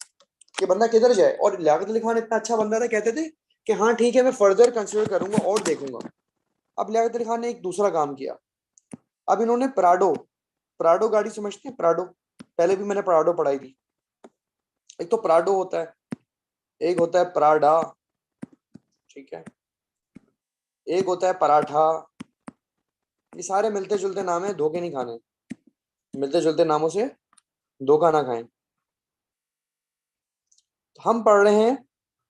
कि बंदा किधर जाए। और लियाकत अली खान इतना अच्छा बंदा था, कहते थे कि हाँ ठीक है मैं फर्दर कंसिडर करूंगा और देखूंगा। अब लियाकत अली खान ने एक दूसरा काम किया। अब इन्होंने प्राडो, प्राडो गाड़ी समझते हैं? प्राडो, पहले भी मैंने प्राडो पढ़ाई थी। एक तो प्राडो होता है, एक होता है पराडा, ठीक है, एक होता है पराठा। ये सारे मिलते जुलते नाम है, धोखे नहीं खाने। मिलते जुलते नामों से धोखा ना खाएं। तो हम पढ़ रहे हैं,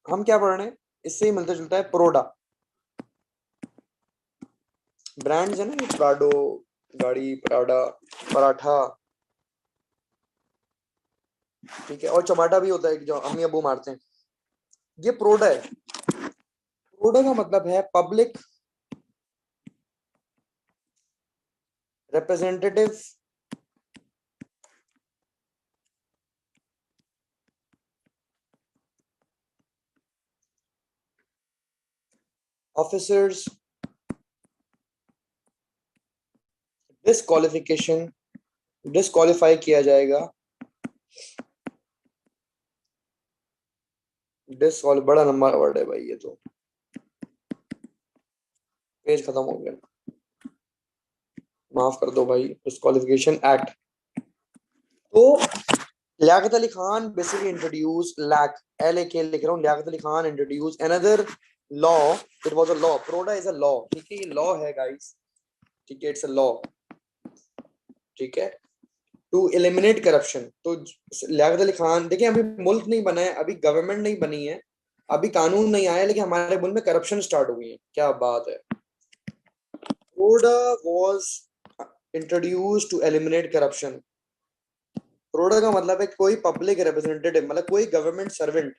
हम क्या पढ़ रहे हैं? इससे ही मिलता जुलता है प्रोडा। ब्रांड्स है ना, ये प्राडो गाड़ी, प्राडा, पराठा, ठीक है। और चमाटा भी होता है जो अम्मी अबू मारते हैं। ये प्रोडा है। प्रोडा का मतलब है public representative officers disqualification, disqualify किया जाएगा। डिस्क्वाल बड़ा लंबा वर्ड है भाई, ये तो पेज खत्म हो गया, माफ कर दो भाई। Disqualification act. तो लियाकत अली खान बेसिकली इंट्रोड्यूस, लैक, एल ए के लिख रहा हूँ, Liaquat Ali Khan introduce another law. It was a law, PRODA is a law, ठीक है, ये लॉ है गाइस, ठीक है, इट्स अ लॉ, ठीक है, टू एलिमिनेट करप्शन। तो लियाकत अली खान, देखिए अभी मुल्क नहीं बना है, अभी गवर्नमेंट नहीं बनी है, अभी कानून नहीं आया, लेकिन हमारे मुल्क में करप्शन स्टार्ट हो गई है। क्या बात है। PRODA was introduce to eliminate corruption. PRODA का मतलब है कोई पब्लिक रिप्रेजेंटेटिव, मतलब कोई गवर्नमेंट सर्वेंट,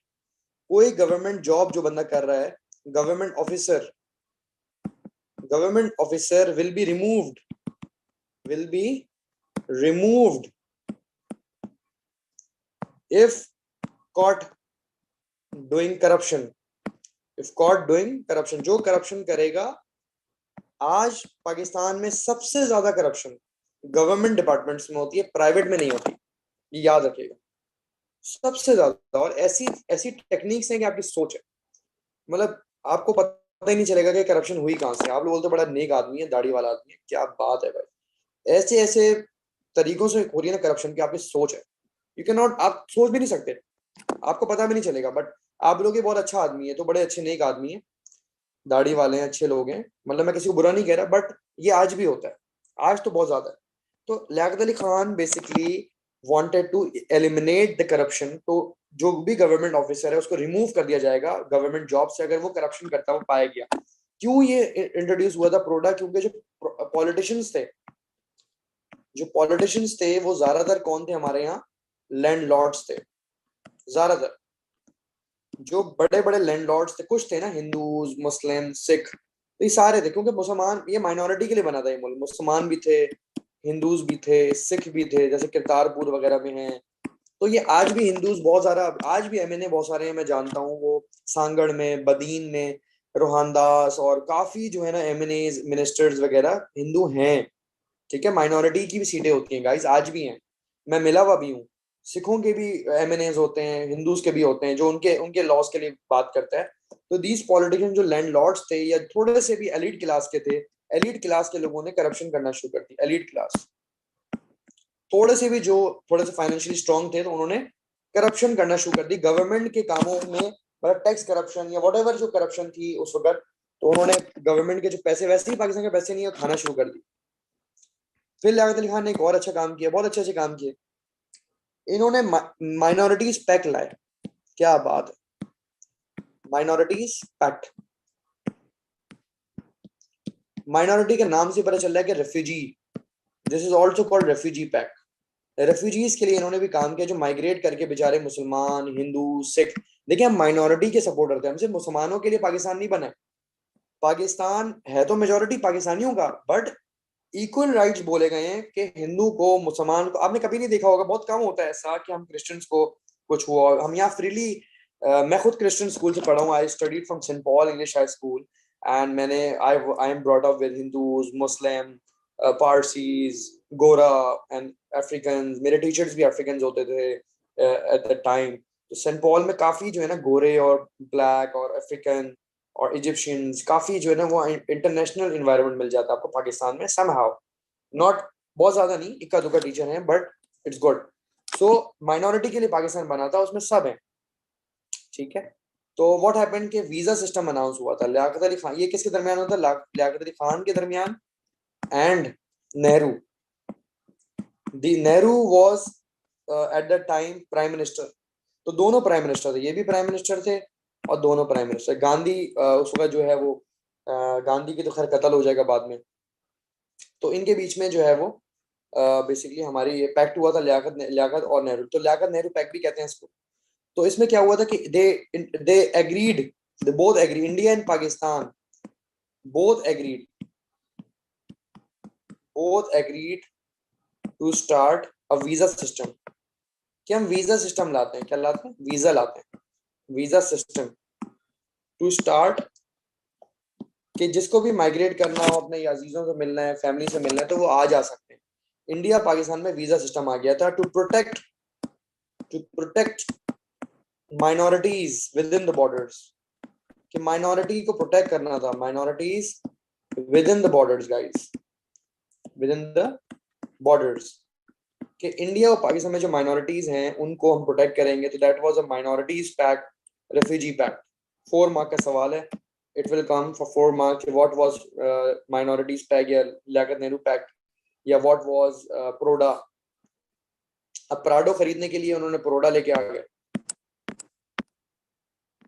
कोई गवर्नमेंट जॉब जो बंदा कर रहा है, government officer, government officer will be removed if caught doing corruption, if caught doing corruption। जो करप्शन करेगा आज पाकिस्तान में सबसे ज्यादा करप्शन गवर्नमेंट डिपार्टमेंट्स में होती है, प्राइवेट में नहीं होती, ये याद रखिएगा। सबसे ज्यादा, और ऐसी ऐसी टेक्निक्स हैं कि आपकी सोच है, मतलब आपको पता ही नहीं चलेगा कि करप्शन हुई कहां से। आप लोग बोलते बड़ा नेक आदमी है, दाढ़ी वाला आदमी है, क्या बात है भाई। ऐसे ऐसे तरीकों से हो रही है ना करप्शन की, आपकी सोच है, यू कैन नॉट, आप सोच भी नहीं सकते, आपको पता भी नहीं चलेगा। बट आप लोग ये बहुत अच्छा आदमी है, तो बड़े अच्छे नेक आदमी है, दाढ़ी वाले हैं, अच्छे लोग हैं, मतलब मैं किसी को बुरा नहीं कह रहा, बट ये आज भी होता है, आज तो बहुत ज्यादा है। तो Liaquat Ali Khan basically wanted to eliminate the corruption. तो जो भी गवर्नमेंट ऑफिसर है उसको रिमूव कर दिया जाएगा गवर्नमेंट जॉब से अगर वो करप्शन करता हुआ पाया गया। क्यों ये इंट्रोड्यूस हुआ था प्रोडा? क्योंकि जो पॉलिटिशियंस थे वो ज्यादातर कौन थे हमारे यहाँ? लैंडलॉर्ड्स थे ज्यादातर। जो बड़े बड़े लैंडलॉर्ड्स थे, कुछ थे ना, हिंदूज, मुस्लिम, सिख, तो ये सारे थे, क्योंकि मुसलमान, ये माइनॉरिटी के लिए बना था ये मुल्क। मुसलमान भी थे, हिंदूज भी थे, सिख भी थे, जैसे करतारपुर वगैरह में हैं। तो ये आज भी हिंदूज बहुत सारा, आज भी एमएनए बहुत सारे हैं, मैं जानता हूँ, वो सांगड़ में, बदीन में, रोहानदास और काफी जो है ना एमएनए मिनिस्टर्स वगैरह हिंदू हैं। ठीक है, माइनॉरिटी की भी सीटें होती हैं गाइस, आज भी हैं, मैं मिला हुआ भी हूँ। सिखों के भी एमएनएज होते हैं, हिंदूज के भी होते हैं, जो उनके उनके लॉस के लिए बात करता है। तो दीज पॉलिटिशियन जो लैंडलॉर्ड्स थे या थोड़े से भी एलिट क्लास के थे, एलिट क्लास के लोगों ने करप्शन करना शुरू कर दी। एलिट क्लास, थोड़े से भी जो थोड़े से फाइनेंशियली स्ट्रांग थे, तो उन्होंने करप्शन करना शुरू कर दी गवर्नमेंट के कामों में, मतलब टैक्स करप्शन या वट जो करप्शन थी उस वक्त। तो उन्होंने गवर्नमेंट के जो पैसे, वैसे ही पाकिस्तान के पैसे नहीं है, खाना शुरू कर दी। फिर लियाकत अली खान ने एक और अच्छा काम किया, बहुत अच्छे अच्छे काम किए, इन्होंने माइनॉरिटीज पैक्ट लाए। क्या बात है, माइनॉरिटीज पैक्ट। माइनॉरिटी के नाम से पता चल रहा है कि refugee, this is also called refugee pact. Refugees के लिए इन्होंने भी काम किया, जो माइग्रेट करके बेचारे मुसलमान, हिंदू, सिख। देखिए, हम माइनॉरिटी के सपोर्टर थे, हमसे मुसलमानों के लिए पाकिस्तान नहीं बना है। पाकिस्तान है तो मेजोरिटी पाकिस्तानियों का, बट इक्वल राइट्स बोले गए हैं कि हिंदू को, मुसलमान को। आपने कभी नहीं देखा होगा, बहुत कम होता है ऐसा कि हम क्रिश्चियंस को कुछ हुआ, और हम यहाँ फ्रीली, मैं खुद क्रिश्चियन स्कूल से पढ़ा हूँ, I studied from Saint Paul English high school, and मैंने I am brought up with Hindus, Muslim, Parsis, गोरा एंड अफ्रीकन। मेरे टीचर्स भी अफ्रीकन होते थे एट द टाइम। तो सेंट पॉल में काफी जो है ना गोरे और ब्लैक और अफ्रीकन और इजिप्शियंस, काफी जो है ना वो इंटरनेशनल इन्वायरमेंट मिल जाता है आपको पाकिस्तान में, समहाउ। नॉट बहुत ज्यादा नहीं, इक्का दुक्का टीचर हैं, but it's good. So minority के लिए पाकिस्तान बना था, उसमें सब है। ठीक है, तो व्हाट हैपेंड कि वीजा सिस्टम अनाउंस हुआ था लियाकत अली खान, ये किसके दरमियान होता है? लियाकत अली खान के दरमियान and Nehru. The Nehru was at the time prime minister. तो दोनों प्राइम मिनिस्टर थे, ये भी प्राइम मिनिस्टर थे और दोनों प्राइम मिनिस्टर। गांधी उस वक्त जो है वो गांधी की तो खैर कत्ल हो जाएगा बाद में। तो इनके बीच में जो है वो बेसिकली हमारी ये पैक्ट हुआ था, लियाकत और नेहरू। तो लियाकत नेहरू पैक्ट भी कहते हैं इसको। तो इसमें क्या हुआ था कि they agreed, they both agree, India and Pakistan both agreed, to start a visa system. कि हम वीजा सिस्टम लाते हैं, क्या लाते हैं? वीजा लाते हैं, वीजा सिस्टम टू स्टार्ट, कि जिसको भी माइग्रेट करना हो, अपने अजीजों से मिलना है, फैमिली से मिलना है, तो वो आ जा सकते हैं। इंडिया पाकिस्तान में वीजा सिस्टम आ गया था to protect minorities within the borders. कि माइनॉरिटी को प्रोटेक्ट करना था, minorities within the borders guys, within the borders. कि इंडिया और पाकिस्तान में जो माइनॉरिटीज हैं उनको हम प्रोटेक्ट करेंगे। तो that was a minorities pact, refugee pact. 4 mark का सवाल है, it will come for 4 mark. What was minorities pact या लियाकत नेहरू पैक्ट, या व्हाट वाज प्रोडा? अब प्राडो खरीदने के लिए उन्होंने प्रोडा लेके आ गए,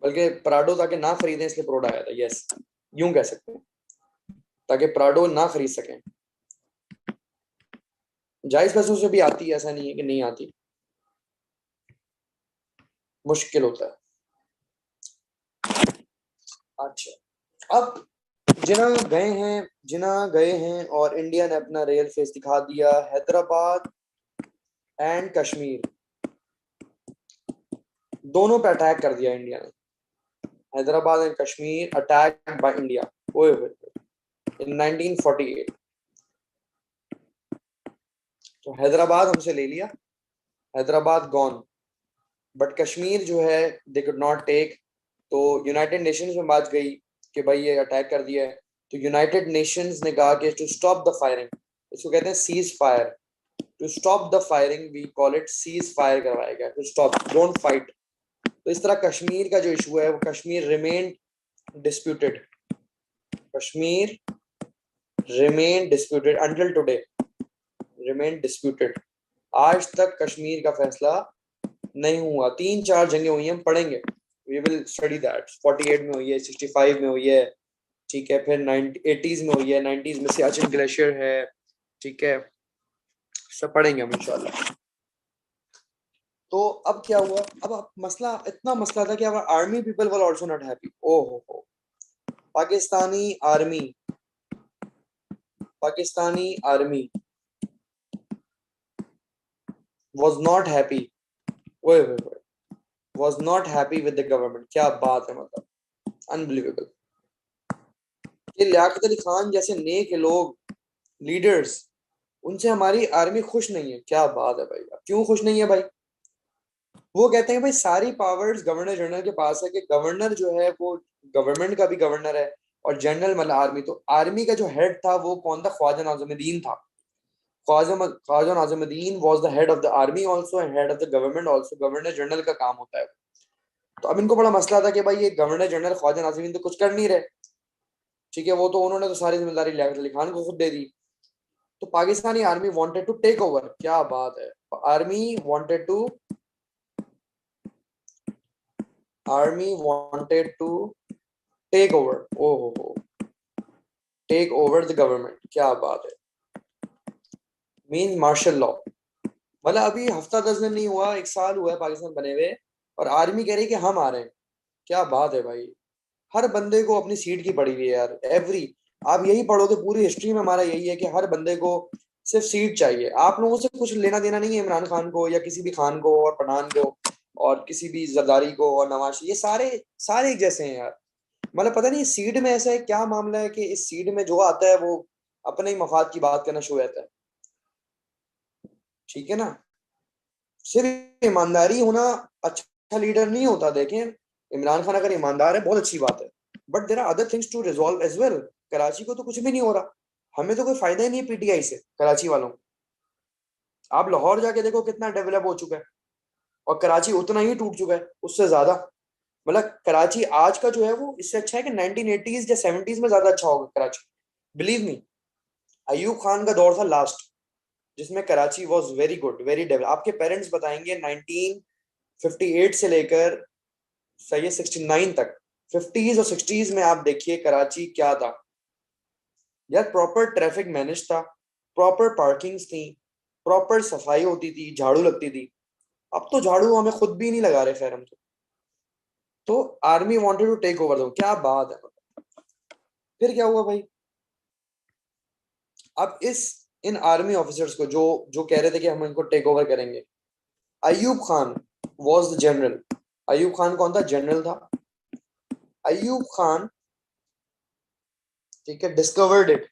बल्कि प्राडो ताकि ना खरीदें इसलिए प्रोडा आया था, यस, यूं कह सकते हैं, ताकि प्राडो ना खरीद सकें। जायज पैसों से भी आती है, ऐसा नहीं है कि नहीं आती, मुश्किल होता है। अच्छा, अब जिना गए हैं और इंडिया ने अपना रियल फेस दिखा दिया। हैदराबाद एंड कश्मीर दोनों पे अटैक कर दिया इंडिया ने। Hyderabad and Kashmir attack by India. ओए होए, in 1948. तो हैदराबाद हमसे ले लिया, हैदराबाद गॉन, बट कश्मीर जो है दे कुड नॉट टेक। तो यूनाइटेड नेशंस में बात गई कि भाई ये अटैक कर दिया है, तो यूनाइटेड नेशंस ने कहा कि टू स्टॉप द फायरिंग, इसको कहते हैं ceasefire, to stop the firing we call it ceasefire करवाया गया, टू स्टॉप, डोंट फाइट। तो इस तरह कश्मीर का जो इशू है वो Kashmir remain disputed, Kashmir remain disputed until today, remain disputed. आज तक कश्मीर का फैसला नहीं हुआ। 3-4 जंगें हुई हैं, हम पढ़ेंगे, वी विल स्टडी दैट। 48 में हुई है, 65 में हुई है, ठीक है, फिर 80s में हुई है, 90s में सियाचिन ग्लेशियर है, ठीक है, सब पढ़ेंगे हम इंशाल्लाह। तो अब क्या हुआ, अब मसला, इतना मसला था कि अब army people were also not happy. ओहो, Pakistani army, Pakistani army was not happy, ओए ओए ओए, was not happy with the government। क्या बात है, मतलब अनबिलीवेबल। ये लियाकत अली खान जैसे नेक लोग, लीडर्स, उनसे हमारी आर्मी खुश नहीं है। क्या बात है भाई, क्यों खुश नहीं है भाई? वो कहते हैं भाई सारी पावर्स गवर्नर जनरल के पास है, कि गवर्नर जो है वो गवर्नमेंट का भी गवर्नर है और जनरल मतलब आर्मी। तो आर्मी का जो हेड था वो कौन था? ख्वाजा नाज़िमुद्दीन था। Khwaja Nazimuddin was the head of the army also and head of the government also. Governor general का काम होता है। तो अब इनको बड़ा मसला था कि भाई ये गवर्नर जनरल ख्वाजा नाज़िमुद्दीन तो कुछ कर नहीं रहे, ठीक है, वो तो उन्होंने तो सारी जिम्मेदारी लियाकत अली खान को खुद दे दी। तो Pakistani army wanted to take over. क्या बात है, army wanted to, army wanted to take over, ओहो, टेक ओवर द गवर्नमेंट। क्या बात है, मीन मार्शल लॉ। मतलब अभी हफ्ता 10 दिन नहीं हुआ, 1 साल हुआ है पाकिस्तान बने हुए, और आर्मी कह रही है कि हम आ रहे हैं। क्या बात है भाई, हर बंदे को अपनी सीट की पड़ी हुई है यार। एवरी, आप यही पढ़ोगे, पूरी हिस्ट्री में हमारा यही है कि हर बंदे को सिर्फ सीट चाहिए। आप लोगों से कुछ लेना देना नहीं है इमरान खान को या किसी भी खान को और पठान को और किसी भी जरदारी को और नवाज, ये सारे सारे एक जैसे हैं यार। मतलब पता नहीं सीट में ऐसा है क्या मामला है कि इस सीट में जो आता है वो अपने ही मफाद की बात करना शुरू रहता है, ठीक है ना। सिर्फ ईमानदारी होना अच्छा लीडर नहीं होता। देखें, इमरान खान अगर ईमानदार है बहुत अच्छी बात है, but there are other things to resolve as well. Karachi को तो कुछ भी नहीं हो रहा, हमें तो कोई फायदा ही नहीं है पीटीआई से, कराची वालों को। आप लाहौर जाके देखो कितना डेवलप हो चुका है, और कराची उतना ही टूट चुका है, उससे ज्यादा। मतलब कराची आज का जो है वो इससे अच्छा है कि 1980s या 70s में ज्यादा अच्छा होगा कराची, बिलीव मी। अयूब खान का दौर था लास्ट, जिसमें Karachi was very good, very develop. आपके पेरेंट्स बताएंगे 1958 से लेकर सही 69 तक, 50s और 60s में आप देखिए कराची क्या था यार। प्रॉपर ट्रैफिक मैनेज था, प्रॉपर पार्किंग्स थी, प्रॉपर सफाई होती थी, झाड़ू लगती थी। अब तो झाड़ू हमें खुद भी नहीं लगा रहे, खैर हम तो army wanted to take over दो। क्या बात है। फिर क्या हुआ भाई, अब इन आर्मी ऑफिसर्स को जो जो कह रहे थे कि हम इनको टेक ओवर करेंगे, Ayub Khan was the general. Ayub Khan कौन था? जनरल था। अयूब खान, ठीक है, discovered it.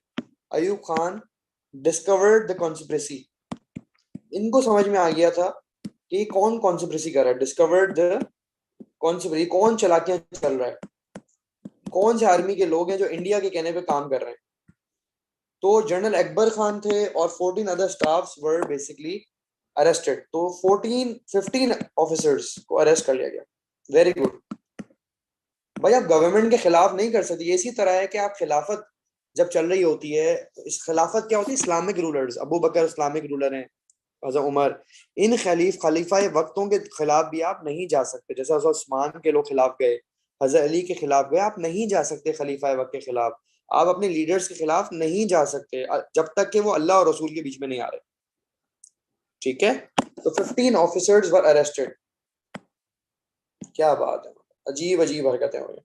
Ayub Khan discovered the conspiracy. इनको समझ में आ गया था कि कौन कॉन्स्पिरेसी कर रहा है। डिस्कवर्ड द कॉन्स्पिरेसी, कौन चालाकियां चल रहा है, कौन से आर्मी के लोग हैं जो इंडिया के कहने पे काम कर रहे हैं। तो जनरल अकबर खान थे और 14 other staffs were basically arrested. तो 15 ऑफिसर्स को अरेस्ट कर लिया गया। वेरी गुड भाई, आप गवर्नमेंट के खिलाफ नहीं कर सकते। ये इसी तरह है कि आप खिलाफत जब चल रही होती है, तो इस खिलाफत क्या होती है? इस्लामिक रूलर्स, अबू बकर इस्लामिक रूलर हैं, हज़रत उमर, इन खलीफा वक्तों के खिलाफ भी आप नहीं जा सकते। जैसे हज़रत उस्मान के लोग खिलाफ गए, हज़रत अली के खिलाफ गए, आप नहीं जा सकते खलीफा वक्त के खिलाफ। आप अपने लीडर्स के खिलाफ नहीं जा सकते जब तक कि वो अल्लाह और रसूल के बीच में नहीं आ रहे, ठीक है। तो 15 ऑफिसर्स वर अरेस्टेड। क्या बात है, अजीब अजीब हरकतें हुई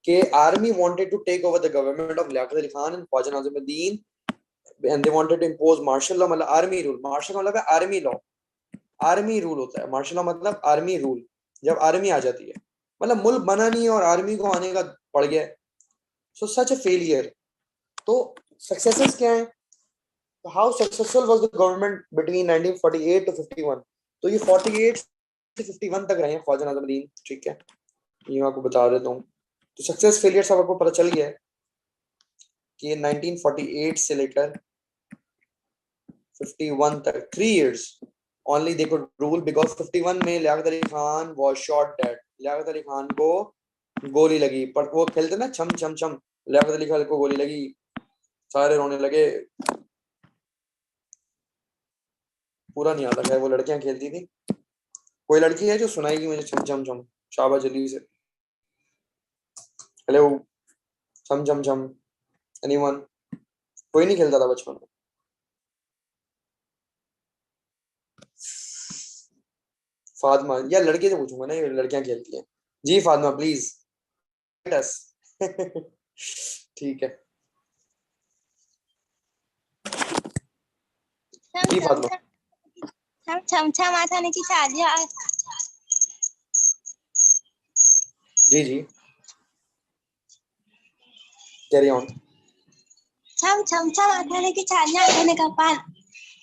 कि army wanted to take over the government of Liaquat Ali Khan and Khwaja Nazimuddin and they wanted to impose martial law, मतलब आर्मी रूल। मार्शल मतलब है आर्मी लॉ, आर्मी रूल होता है। मार्शल लॉ मतलब आर्मी रूल, जब आर्मी आ जाती है। मतलब मुल्क बना नहीं और आर्मी को आने का पड़ गया। सो सच ए फेलियर। तो सक्सेसेस क्या है, how successful was the government between 1948 to 51। तो ये 48 से 51 तक रहे हैं ख्वाजा नाज़िमुद्दीन, ठीक है, ये मैं आपको बता देता हूँ। तो सक्सेस फेलियर सब आपको पता चल गया है कि 1948 से लेकर 51 तक 3 years only they could rule because 51 में Liaquat Ali Khan was shot dead। Liaquat Ali Khan को गोली लगी, पर वो खेलते ना छम छम छम, लियाकत अली खान को गोली लगी, सारे रोने लगे। पूरा नहीं आता है, वो लड़कियां खेलती थी। कोई लड़की है जो सुनाएगी मुझे छम छम छम? शाबाश जल्दी से, हेलो, छम छम छम, एनीवन? कोई नहीं खेलता था बचपन में? फातिमा, या लड़के से पूछूंगा ना, ये लड़कियां खेलती हैं। जी फातिमा प्लीज। ठीक है जी फातिमा। हम छमछम आथाने की शादी जी जी, कैरी ऑन। छम छमछम आथाने की छालियां आथाने का पान।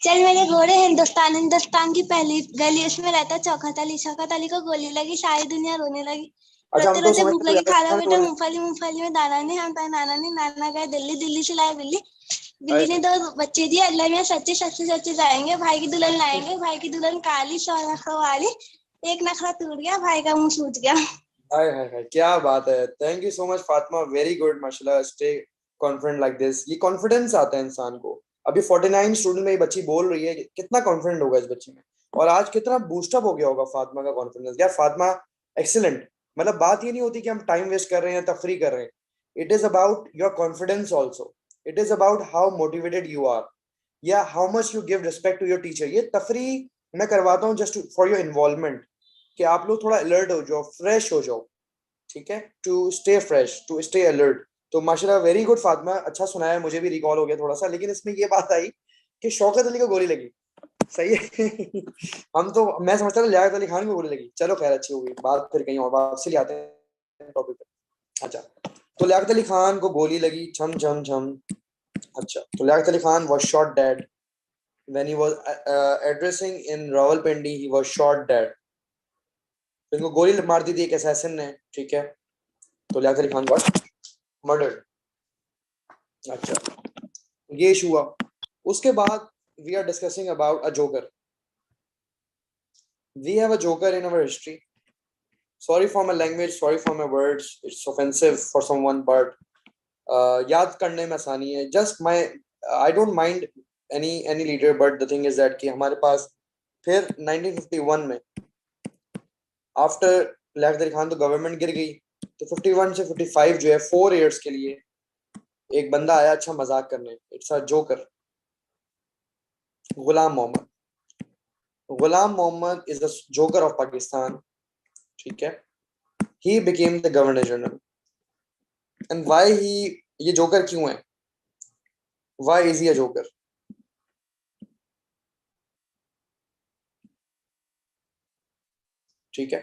चल मेरे घोड़े हिंदुस्तान, हिंदुस्तान की पहली गली, उसमें रहता चौखट अली। शौकत अली को गोली लगी, सारी दुनिया रोने लगी। अच्छा, हम रोते तो रोते भूख समझते लगी, खा लो राजस्थान बेटा बोल मूंगफली, मूंगफली में दाना नहीं, हम तो नाना नहीं, नाना गए दिल्ली, दिल्ली से लाए बिल्ली। बिल्ली ने रहे। 2 बच्चे दिए, अल्लाह में सच्चे सच्चे सच्चे जाएंगे। भाई की दुल्हन लाएंगे, भाई की दुल्हन काली 100 नखरों वाली। एक नखरा टूट गया, भाई का मुंह सूज गया। हाय हाय हाय, क्या बात है, thank you so much Fatima, very good, माशाल्लाह, स्टे कॉन्फिडेंट लाइक दिस। ये कॉन्फिडेंस आता है इंसान को। अभी 49 स्टूडेंट में ये बच्ची बोल रही है, कितना कॉन्फिडेंट होगा इस बच्ची में, और आज कितना बूस्टअप हो गया होगा फातिमा का कॉन्फिडेंस। यार फातिमा एक्सीलेंट। मतलब बात ये नहीं होती कि हम टाइम वेस्ट कर रहे हैं, तफरी कर रहे हैं। It is about your confidence also. It is about how motivated you are, या how much you give respect to your teacher. ये तफरी मैं करवाता हूँ जस्ट फॉर योर इन्वॉल्वमेंट, कि आप लोग थोड़ा अलर्ट हो जाओ, फ्रेश हो जाओ, ठीक है, to stay fresh, to stay alert. तो माशाल्लाह वेरी गुड फातिमा, अच्छा सुनाया, मुझे भी रिकॉल हो गया थोड़ा सा। लेकिन इसमें ये बात आई कि शौकत अली को गोली लगी, सही है। हम तो, मैं समझता था लियाकत अली खान को गोली लगी। चलो खैर, अच्छी हो गई बात, फिर कहीं और वापस ले आते हैं टॉपिक पे। अच्छा, तो लियाकत अली खान को गोली लगी, छम छम छम। अच्छा, तो Liaquat Ali Khan was shot dead when he was addressing in Rawalpindi, he was shot dead। तो इनको गोली मार दी थी एक असैसिन ने, ठीक है, तो लियाकत अली खान गॉट मर्डर्ड। अच्छा, ये इशू हुआ। उसके बाद we are discussing about a joker. We have a joker in our history. Sorry for my language, sorry for my words, it's offensive for someone, but याद करने में आसानी है। Just my, I don't mind any leader, but the thing is that कि हमारे पास फिर 1951 में after Liaquat Ali Khan तो गवर्नमेंट गिर गई, तो 51 से 55 जो है 4 इयर्स के लिए एक बंदा आया अच्छा मजाक करने। It's a joker, Ghulam Mohammad. Ghulam Mohammad is the joker of Pakistan, ठीक है। He became the governor general. And why he, ये जोकर क्यों है, why is he a joker? ठीक है,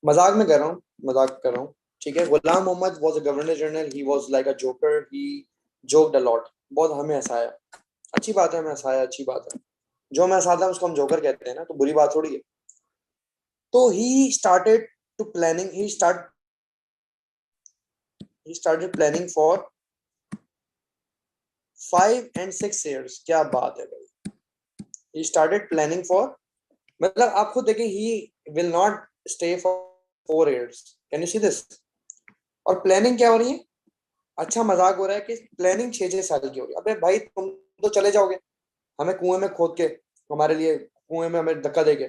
मजाक में कर रहा हूँ, मजाक कर रहा हूँ, ठीक है। Ghulam Mohammad was a governor general, he was like a joker, he joked a lot. बहुत हमें हंसाया, अच्छी बात है, हमें हंसाया, अच्छी बात है। जो हमें हंसाता है उसको हम जोकर कहते हैं ना, तो बुरी बात थोड़ी है। तो he started to planning, he started planning for 5 and 6 years। क्या बात है भाई, he started planning for, मतलब आप खुद देखें, he will not stay for 4 years। Can you see this? और प्लानिंग क्या हो रही है? अच्छा मजाक हो रहा है कि प्लानिंग 6-6 साल की हो रही है। अबे भाई तुम तो चले जाओगे हमें कुएं में खोद के, हमारे लिए कुएं में हमें धक्का देके।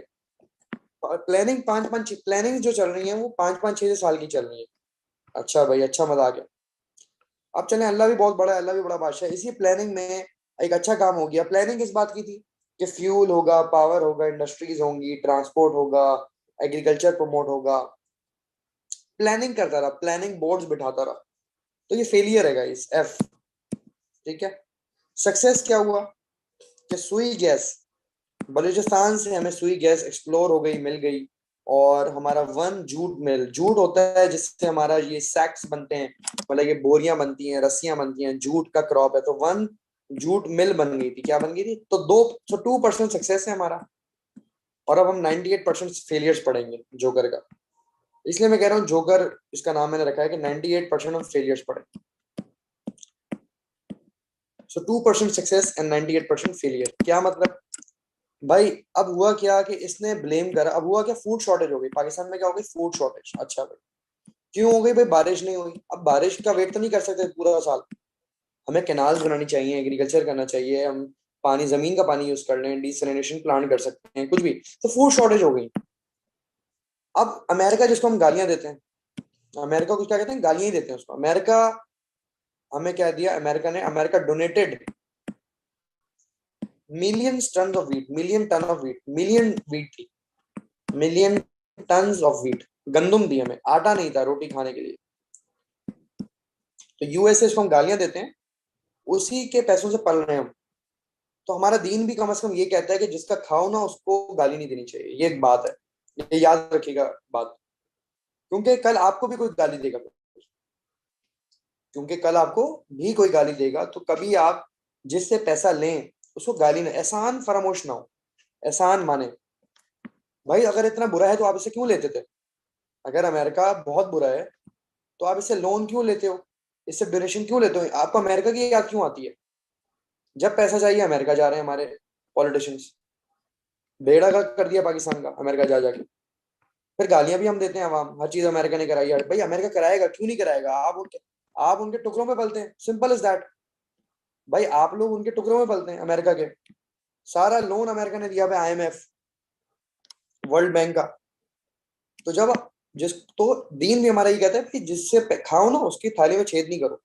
प्लानिंग 5-5, प्लानिंग जो चल रही है वो 5-5 6 साल की चल रही है। अच्छा भाई, अच्छा मजाक है। अब चलें, अल्लाह भी बहुत बड़ा है, अल्लाह भी बड़ा बादशाह है। इसी प्लानिंग में एक अच्छा काम हो गया। प्लानिंग किस बात की थी कि फ्यूल होगा, पावर होगा, इंडस्ट्रीज होंगी, ट्रांसपोर्ट होगा, एग्रीकल्चर प्रमोट होगा। प्लानिंग करता रहा, प्लानिंग बोर्ड्स बिठाता रहा। तो ये फेलियर है गाइस, एफ, ठीक है। सक्सेस क्या हुआ कि सुई गैस, बलूचिस्तान से हमें सुई गैस एक्सप्लोर हो गई, मिल गई। और हमारा 1 जूट मिल, जूट होता है जिससे हमारा ये सैक्स बनते हैं, मतलब ये बोरियां बनती हैं, रस्सियां बनती हैं, जूट का क्रॉप है, तो 1 जूट मिल बन गई थी। क्या बन गई थी? तो 2% सक्सेस है हमारा, और अब हम 98% फेलियर्स पढ़ेंगे जोकर का। इसलिए मैं कह रहा हूँ जोकर, इसका नाम मैंने रखा है कि 98% हम फेलियर्स पढ़े। सो 2% सक्सेस एंड 98% फेलियर। क्या मतलब भाई? अब हुआ क्या कि इसने ब्लेम करा, अब हुआ क्या, फूड शॉर्टेज हो गई पाकिस्तान में। क्या हो गई? Food shortage. अच्छा भाई, क्यों हो गई भाई? बारिश नहीं हुई। अब बारिश का वेट तो नहीं कर सकते पूरा साल, हमें कैनाल्स बनानी चाहिए, एग्रीकल्चर करना चाहिए, हम पानी, जमीन का पानी यूज कर लें, डिसैलिनेशन प्लांट कर सकते हैं, कुछ भी। तो फूड शॉर्टेज हो गई। अब अमेरिका, जिसको हम गालियां देते हैं, अमेरिका को क्या कहते हैं? गालियां ही देते हैं उसको। अमेरिका हमें क्या दिया? America donated million ton of wheat, million tons of wheat, गंदुम दी हमें, आटा नहीं था रोटी खाने के लिए। तो यूएसए को हम गालियां देते हैं, उसी के पैसों से पल रहे हैं हम। तो हमारा दीन भी कम से कम ये कहता है कि जिसका खाओ ना उसको गाली नहीं देनी चाहिए। ये एक बात है, ये याद रखिएगा बात, क्योंकि कल आपको भी कोई गाली देगा, क्योंकि कल आपको भी कोई गाली देगा। तो कभी आप जिससे पैसा लें उसको गाली ना, एहसान फरामोश ना हो, एहसान माने। भाई अगर इतना बुरा है तो आप इसे क्यों लेते थे? अगर अमेरिका बहुत बुरा है तो आप इससे लोन क्यों लेते हो, इससे डोनेशन क्यों लेते हो? आपको अमेरिका की याद क्यों आती है? जब पैसा चाहिए अमेरिका जा रहे हैं हमारे पॉलिटिशियंस। बेड़ा गर्क कर दिया पाकिस्तान का अमेरिका जा जाके। फिर गालियां भी हम देते हैं अवाम, हर चीज अमेरिका ने कराई है। भाई अमेरिका कराएगा, क्यों नहीं कराएगा? आप उनके टुकड़ों में पलते हैं, सिंपल इज दैट। भाई आप लोग उनके टुकड़ों में पलते हैं अमेरिका के। सारा लोन अमेरिका ने दिया है आईएमएफ, वर्ल्ड बैंक का। तो जब जिस तो दीन भी हमारा ये कहता है कि जिससे खाओ ना उसकी थाली में छेद नहीं करो।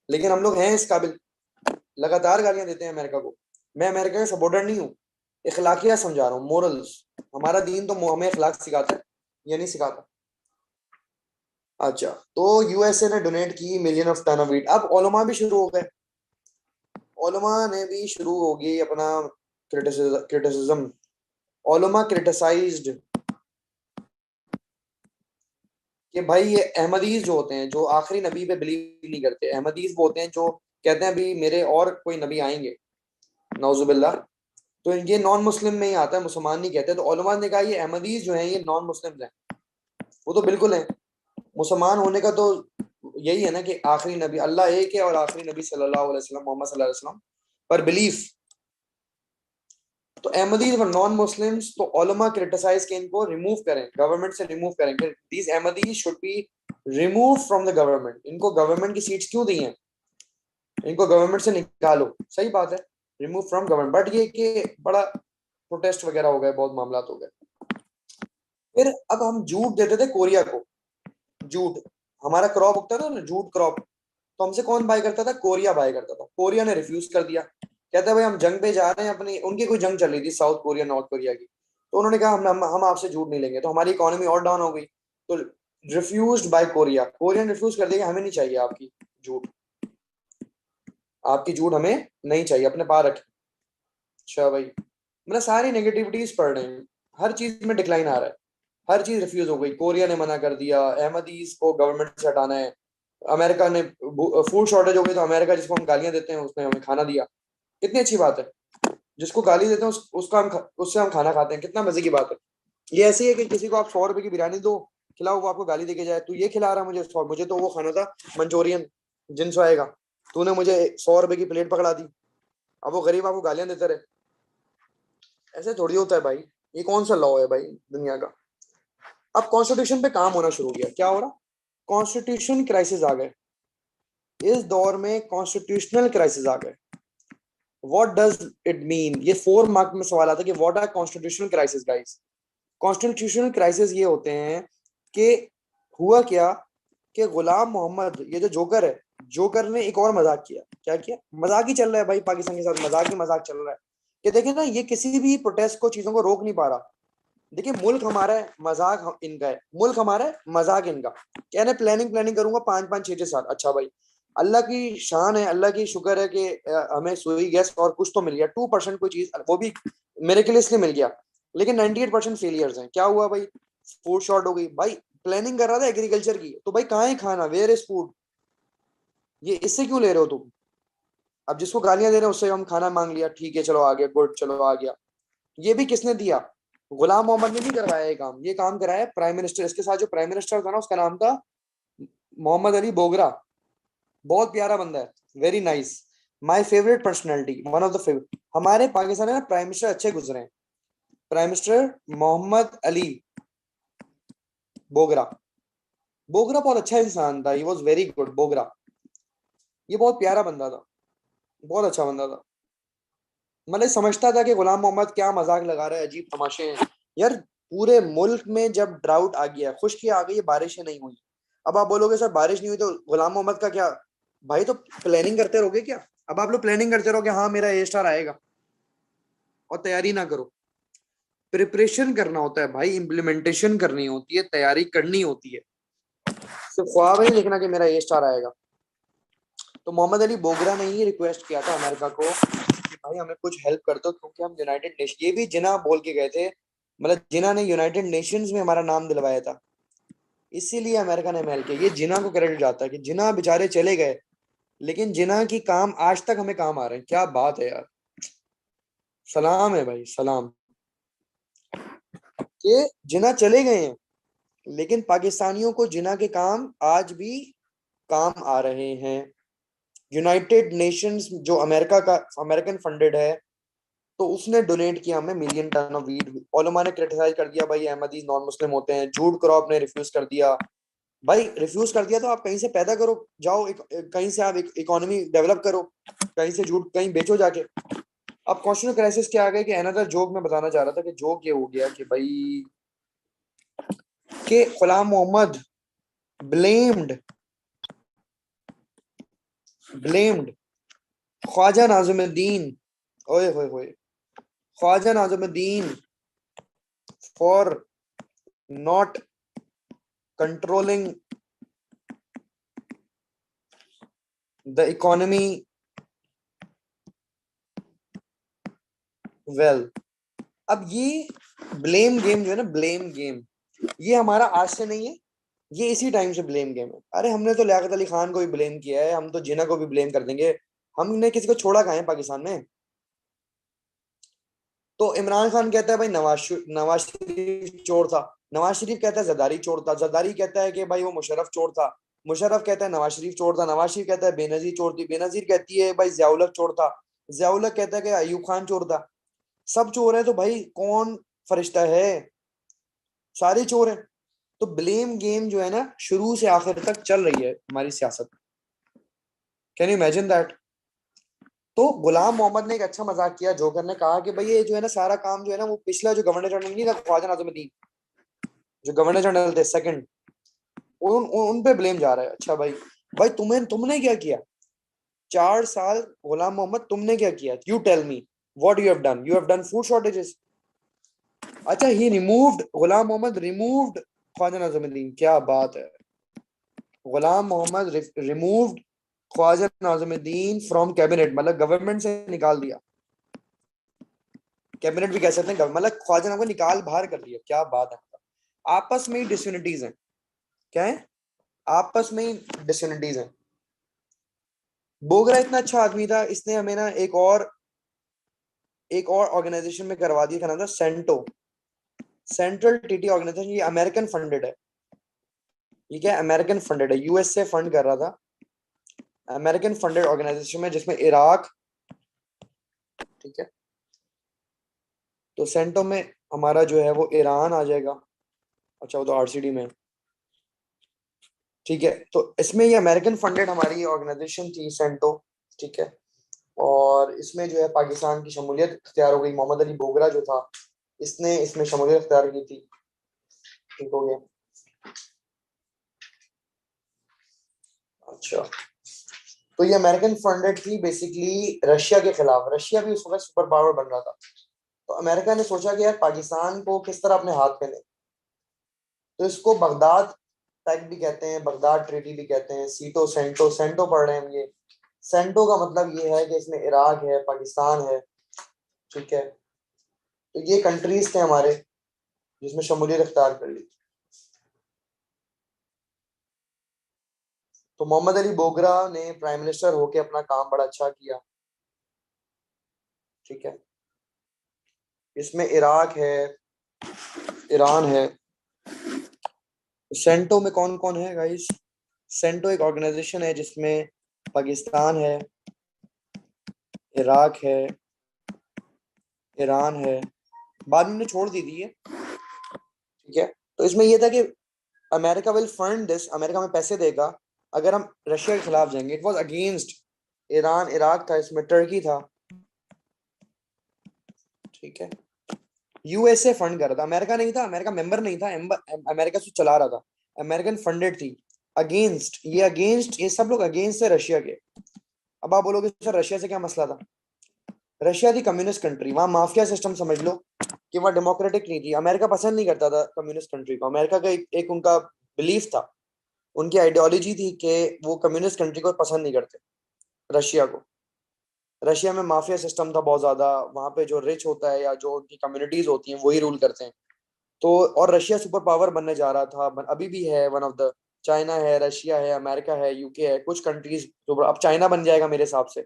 लेकिन हम लोग हैं इस काबिल, लगातार गालियां देते हैं अमेरिका को। मैं अमेरिका का सपोर्टर नहीं हूँ, इखलाकियात समझा रहा हूँ, मोरल्स। हमारा दीन तो हमें इखलाक सिखाता है, ये नहीं सिखाता। अच्छा, तो यूएसए ने डोनेट की million of ton of wheat. अब ओलमा भी शुरू हो गए, ओलमा ने भी शुरू होगी अपना क्रिटिसिज्म। ओलमा क्रिटिसाइज्ड कि भाई ये अहमदीज जो होते हैं, जो आखिरी नबी पे बिलीव नहीं करते, अहमदीज वो होते हैं जो कहते हैं अभी मेरे और कोई नबी आएंगे, नौजुबिल्लाह। तो ये नॉन मुस्लिम में ही आता है, मुसलमान नहीं कहते। तो उलमा ने कहा ये अहमदीज जो हैं ये नॉन मुस्लिम हैं। वो तो बिल्कुल है, मुसलमान होने का तो यही है ना कि आखिरी नबी अल्लाह एक है और आखिरी नबी सल्लल्लाहु अलैहि वसल्लम, मोहम्मद सल्लल्लाहु अलैहि वसल्लम पर बिलीफ। तो अहमदीज वर नॉन मुस्लिम्स। तो उलमा क्रिटिसाइज के इनको रिमूव करें, गवर्नमेंट से रिमूव करें। These Ahmadis should be remove from the government. इनको गवर्नमेंट की सीट्स क्यों दी हैं? इनको गवर्नमेंट से निकालो, सही बात है, रिमूव फ्रॉम गवर्नमेंट। बट ये कि बड़ा प्रोटेस्ट वगैरह हो गए, बहुत मामला हो गए। फिर अब हम जूट देते थे कोरिया को, जूट हमारा क्रॉप उगता था ना, जूट क्रॉप। तो हमसे कौन बाय करता था? कोरिया बाय करता था। कोरिया ने रिफ्यूज कर दिया, कहता है भाई हम जंग पे जा रहे हैं अपनी। उनकी कोई जंग चल रही थी साउथ कोरिया नॉर्थ कोरिया की। तो उन्होंने कहा हम आपसे जूट नहीं लेंगे। तो हमारी इकोनॉमी और डाउन हो गई। तो रिफ्यूज्ड बाय कोरिया, कोरिया ने रिफ्यूज कर दिया कि हमें नहीं चाहिए आपकी जूट, आपकी जूट हमें नहीं चाहिए, अपने पास रखें। अच्छा भाई, मतलब सारी नेगेटिविटीज पढ़ रहे हैं, हर चीज में डिक्लाइन आ रहा है, हर चीज रिफ्यूज हो गई। कोरिया ने मना कर दिया, अहमदीज को गवर्नमेंट से हटाना है। अमेरिका ने, फूड शॉर्टेज हो गई तो अमेरिका जिसको हम गालियां देते हैं उसने हमें खाना दिया। कितनी अच्छी बात है, जिसको गाली देते हैं उससे हम खाना खाते हैं, कितना मजे की बात है। ये ऐसी है कि किसी को आप 100 रुपए की बिरयानी दो, खिलाओ, वो आपको गाली देके जाए, तू ये खिला रहा मुझे 100, मुझे तो वो खाना था मंचूरियन, जिनसे आएगा, तूने मुझे 100 रुपए की प्लेट पकड़ा दी। अब वो गरीब आपको गालियां देते रहे, ऐसे थोड़ी होता है भाई। ये कौन सा लॉ है भाई दुनिया का? अब कॉन्स्टिट्यूशन पे काम होना शुरू हो गया। क्या हो रहा? कॉन्स्टिट्यूशन क्राइसिस आ गए, इस दौर में कॉन्स्टिट्यूशनल क्राइसिस आ गए। What does it mean? ये 4 मार्क में सवाल आता है कि what are constitutional crisis guys. Constitutional crisis ये होते हैं कि हुआ क्या कि गुलाम मोहम्मद, ये जो जोकर है, जोकर ने एक और मजाक किया। क्या किया? मजाक ही चल रहा है भाई, पाकिस्तान के साथ मजाक ही मजाक चल रहा है कि देखिए ना, ये किसी भी प्रोटेस्ट को, चीजों को रोक नहीं पा रहा। देखिए मुल्क हमारा है, मजाक इनका है, मुल्क हमारा है, मजाक इनका। कहने प्लानिंग प्लानिंग करूंगा 5-5 6-6 साल। अच्छा भाई, अल्लाह की शान है, अल्लाह की शुक्र है कि हमें सुई गैस और कुछ तो मिल गया, 2% कोई चीज, वो भी मेरे के लिए इसलिए मिल गया। लेकिन 98% फेलियर्स हैं। क्या हुआ भाई? फूड शॉर्ट हो गई भाई, प्लानिंग कर रहा था एग्रीकल्चर की, तो भाई कहाँ है खाना, वेयर इज फूड, ये इससे क्यों ले रहे हो तुम? अब जिसको गालियां दे रहे हो उससे हम खाना मांग लिया, ठीक है चलो आ गया, गुड चलो आ गया। ये भी किसने दिया? गुलाम मोहम्मद ने नहीं करवाया ये काम कराया है प्राइम मिनिस्टर। इसके साथ जो प्राइम मिनिस्टर था ना, उसका नाम था मोहम्मद अली बोगरा। बहुत प्यारा बंदा है, very nice, my favourite personality, one of the favourite. हमारे पाकिस्तान में ना प्राइम मिनिस्टर अच्छे गुजरे हैं। प्राइम मिनिस्टर मोहम्मद अली बोगरा, बोगरा बहुत अच्छा इंसान था, he was very good Bogra. ये बहुत प्यारा बंदा था, बहुत अच्छा बंदा था। मतलब समझता था कि गुलाम मोहम्मद क्या मजाक लगा रहा है, अजीब तमाशे हैं यार। पूरे मुल्क में जब ड्राउट आ गया, खुश्की आ गई, बारिशें नहीं हुई। अब आप बोलोगे सर बारिश नहीं हुई तो गुलाम मोहम्मद का क्या? भाई तो प्लानिंग करते रहोगे क्या? अब आप लोग प्लानिंग करते रहोगे हाँ मेरा ए स्टार आएगा, और तैयारी ना करो। प्रिपरेशन करना होता है भाई, इम्प्लीमेंटेशन करनी होती है, तैयारी करनी होती है। सिर्फ ख्वाब नहीं लिखना कि मेरा ए स्टार आएगा। तो मोहम्मद अली बोगरा ने ही रिक्वेस्ट किया था अमेरिका को कि भाई हमें कुछ हेल्प कर दो, क्योंकि हम यूनाइटेड नेशन, ये भी जिना बोल के गए थे, मतलब जिना ने यूनाइटेड नेशंस में हमारा नाम दिलवाया था, इसीलिए अमेरिका ने हमें हेल्प किया। ये जिना को क्रेडिट जाता है कि जिना बेचारे चले गए, लेकिन जिना की काम आज तक हमें काम आ रहे हैं। क्या बात है यार, सलाम है भाई, सलाम। कि जिना चले गए हैं, लेकिन पाकिस्तानियों को जिना के काम आज भी काम आ रहे हैं। यूनाइटेड नेशंस जो अमेरिका का, अमेरिकन फंडेड है, तो उसने डोनेट किया हमें मिलियन टन ऑफ वीट। ओलमा ने क्रिटिसाइज कर दिया भाई अहमदीज नॉन मुस्लिम होते हैं, जूड क्रॉप ने रिफ्यूज कर दिया। भाई रिफ्यूज कर दिया तो आप कहीं से पैदा करो, जाओ कहीं से आप इकोनॉमी डेवलप करो, कहीं से जूट कहीं बेचो जाके। अब कॉन्स्टिट्यूशनल क्राइसिस क्या आ गया कि अनदर जोक में बताना चाह रहा था कि जोक ये हो गया कि भाई कि गुलाम मोहम्मद ब्लेम्ड ब्लेम्ड ख्वाजा नाज़िमुद्दीन, ओए होए होए, Khwaja Nazimuddin for not controlling the economy well. अब ये ब्लेम गेम जो है ना, ब्लेम गेम, ये हमारा आज से नहीं है, ये इसी टाइम से ब्लेम गेम है। अरे हमने तो लियाकत अली खान को भी ब्लेम किया है, हम तो जिना को भी ब्लेम कर देंगे। हमने किसी को छोड़ा कहाँ है पाकिस्तान में? तो इमरान खान कहता है भाई नवाज शरीफ चोर था, नवाज शरीफ कहता है जरदारी चोर था, जरदारी कहता है कि भाई वो मुशर्रफ चोर था, मुशर्रफ कहता है नवाज शरीफ चोर था, नवाज शरीफ कहता है बेनजीर चोर थी, बेनजीर कहती है भाई जियाउल हक चोर था, जियाउल हक कहता है कि अयूब खान चोर था। सब चोर है तो भाई कौन फरिश्ता है? सारे चोर हैं। तो ब्लेम गेम जो है ना, शुरू से आखिर तक चल रही है हमारी सियासत। Can you imagine that? तो गुलाम मोहम्मद ने एक अच्छा मजाक किया, जोकर ने कहा कि भाई ये जो है ना सारा काम जो है ना, वो पिछला जो गवर्नर जनरल नहीं था ख्वाजा नाज़िमुद्दीन, जो गवर्नर जनरल थे सेकंड, उन पे ब्लेम जा रहा है। अच्छा भाई, भाई तुमने क्या किया 4 साल? गुलाम मोहम्मद तुमने क्या किया? You tell me what you have done. You have done food shortages. अच्छा, he removed, Ghulam Mohammad removed Khwaja Nazimuddin, क्या बात है। Ghulam Mohammad removed Khwaja Nazimuddin from cabinet, मतलब गवर्नमेंट से निकाल दिया। कैबिनेट भी कह सकते हैं, मतलब ख्वाजा नाम को निकाल बाहर कर दिया। क्या बात है। आपस में ही डिसयूनिटीज हैं। क्या है? आपस में ही डिसयूनिटीज हैं। बोगरा इतना अच्छा आदमी था, इसने हमें ना एक और ऑर्गेनाइजेशन में करवा दिया, क्या नाम था, सेंटो, सेंट्रल टीटी ऑर्गेनाइजेशन। ये अमेरिकन फंडेड है। ये क्या अमेरिकन फंडेड है, यूएस से फंड कर रहा था। अमेरिकन फंडेड ऑर्गेनाइजेशन में जिसमें इराक, ठीक है, तो सेंटो में हमारा जो है वो ईरान आ जाएगा। अच्छा वो तो आरसीडी में, ठीक है। तो इसमें ये अमेरिकन फंडेड हमारी ऑर्गेनाइजेशन थी सेंटो, ठीक है। और इसमें जो है पाकिस्तान की शमूलियत इख्तियार हो गई। मोहम्मद अली बोगरा जो था, इसने इसमें शमूलियत इख्तियार की थी, ठीक हो गया। अच्छा, तो ये अमेरिकन फंडेड थी बेसिकली रशिया के खिलाफ। रशिया भी उस वक्त सुपर पावर बन रहा था, तो अमेरिका ने सोचा कि यार पाकिस्तान को किस तरह अपने हाथ में ले। तो इसको बगदाद पैक्ट भी कहते हैं, बगदाद ट्रीटी भी कहते हैं, सीटो सेंटो, सेंटो पढ़ रहे हैं हम ये। सेंटो का मतलब ये है कि इसमें इराक है, पाकिस्तान है, ठीक है। तो ये कंट्रीज थे हमारे, जिसमें शमूलियत इख्तियार कर ली। तो मोहम्मद अली बोगरा ने प्राइम मिनिस्टर होके अपना काम बड़ा अच्छा किया। ठीक है, इसमें इराक है, ईरान है। सेंटो में कौन कौन है गाइस? सेंटो एक ऑर्गेनाइजेशन है जिसमें पाकिस्तान है, इराक है, ईरान है, बाद में छोड़ दी थी ये। ठीक है, तो इसमें ये था कि America will fund this, America में पैसे देगा अगर हम रशिया के खिलाफ जाएंगे। It was against Iran, Iraq था, इसमें टर्की था। ठीक है, यूएसए फंड कर रहा था, अमेरिका नहीं था, अमेरिका मेंबर नहीं था, अमेरिका से चला रहा था, अमेरिकन फंडेड थी। अगेंस्ट, ये सब लोग अगेंस्ट है रशिया के। अब आप बोलोगे सर रशिया से क्या मसला था? रशिया थी कम्युनिस्ट कंट्री, वहां माफिया सिस्टम समझ लो कि वहां डेमोक्रेटिक नहीं थी। अमेरिका पसंद नहीं करता था कम्युनिस्ट कंट्री को। अमेरिका का एक उनका बिलीफ था, उनकी आइडियोलॉजी थी कि वो कम्युनिस्ट कंट्री को पसंद नहीं करते, रशिया को। रशिया में माफिया सिस्टम था बहुत ज्यादा, वहां पे जो रिच होता है या जो उनकी कम्युनिटीज होती हैं वही रूल करते हैं। तो और रशिया सुपर पावर बनने जा रहा था, अभी भी है वन ऑफ द। चाइना है, रशिया है, अमेरिका है, यूके है, कुछ कंट्रीज। तो अब चाइना बन जाएगा मेरे हिसाब से।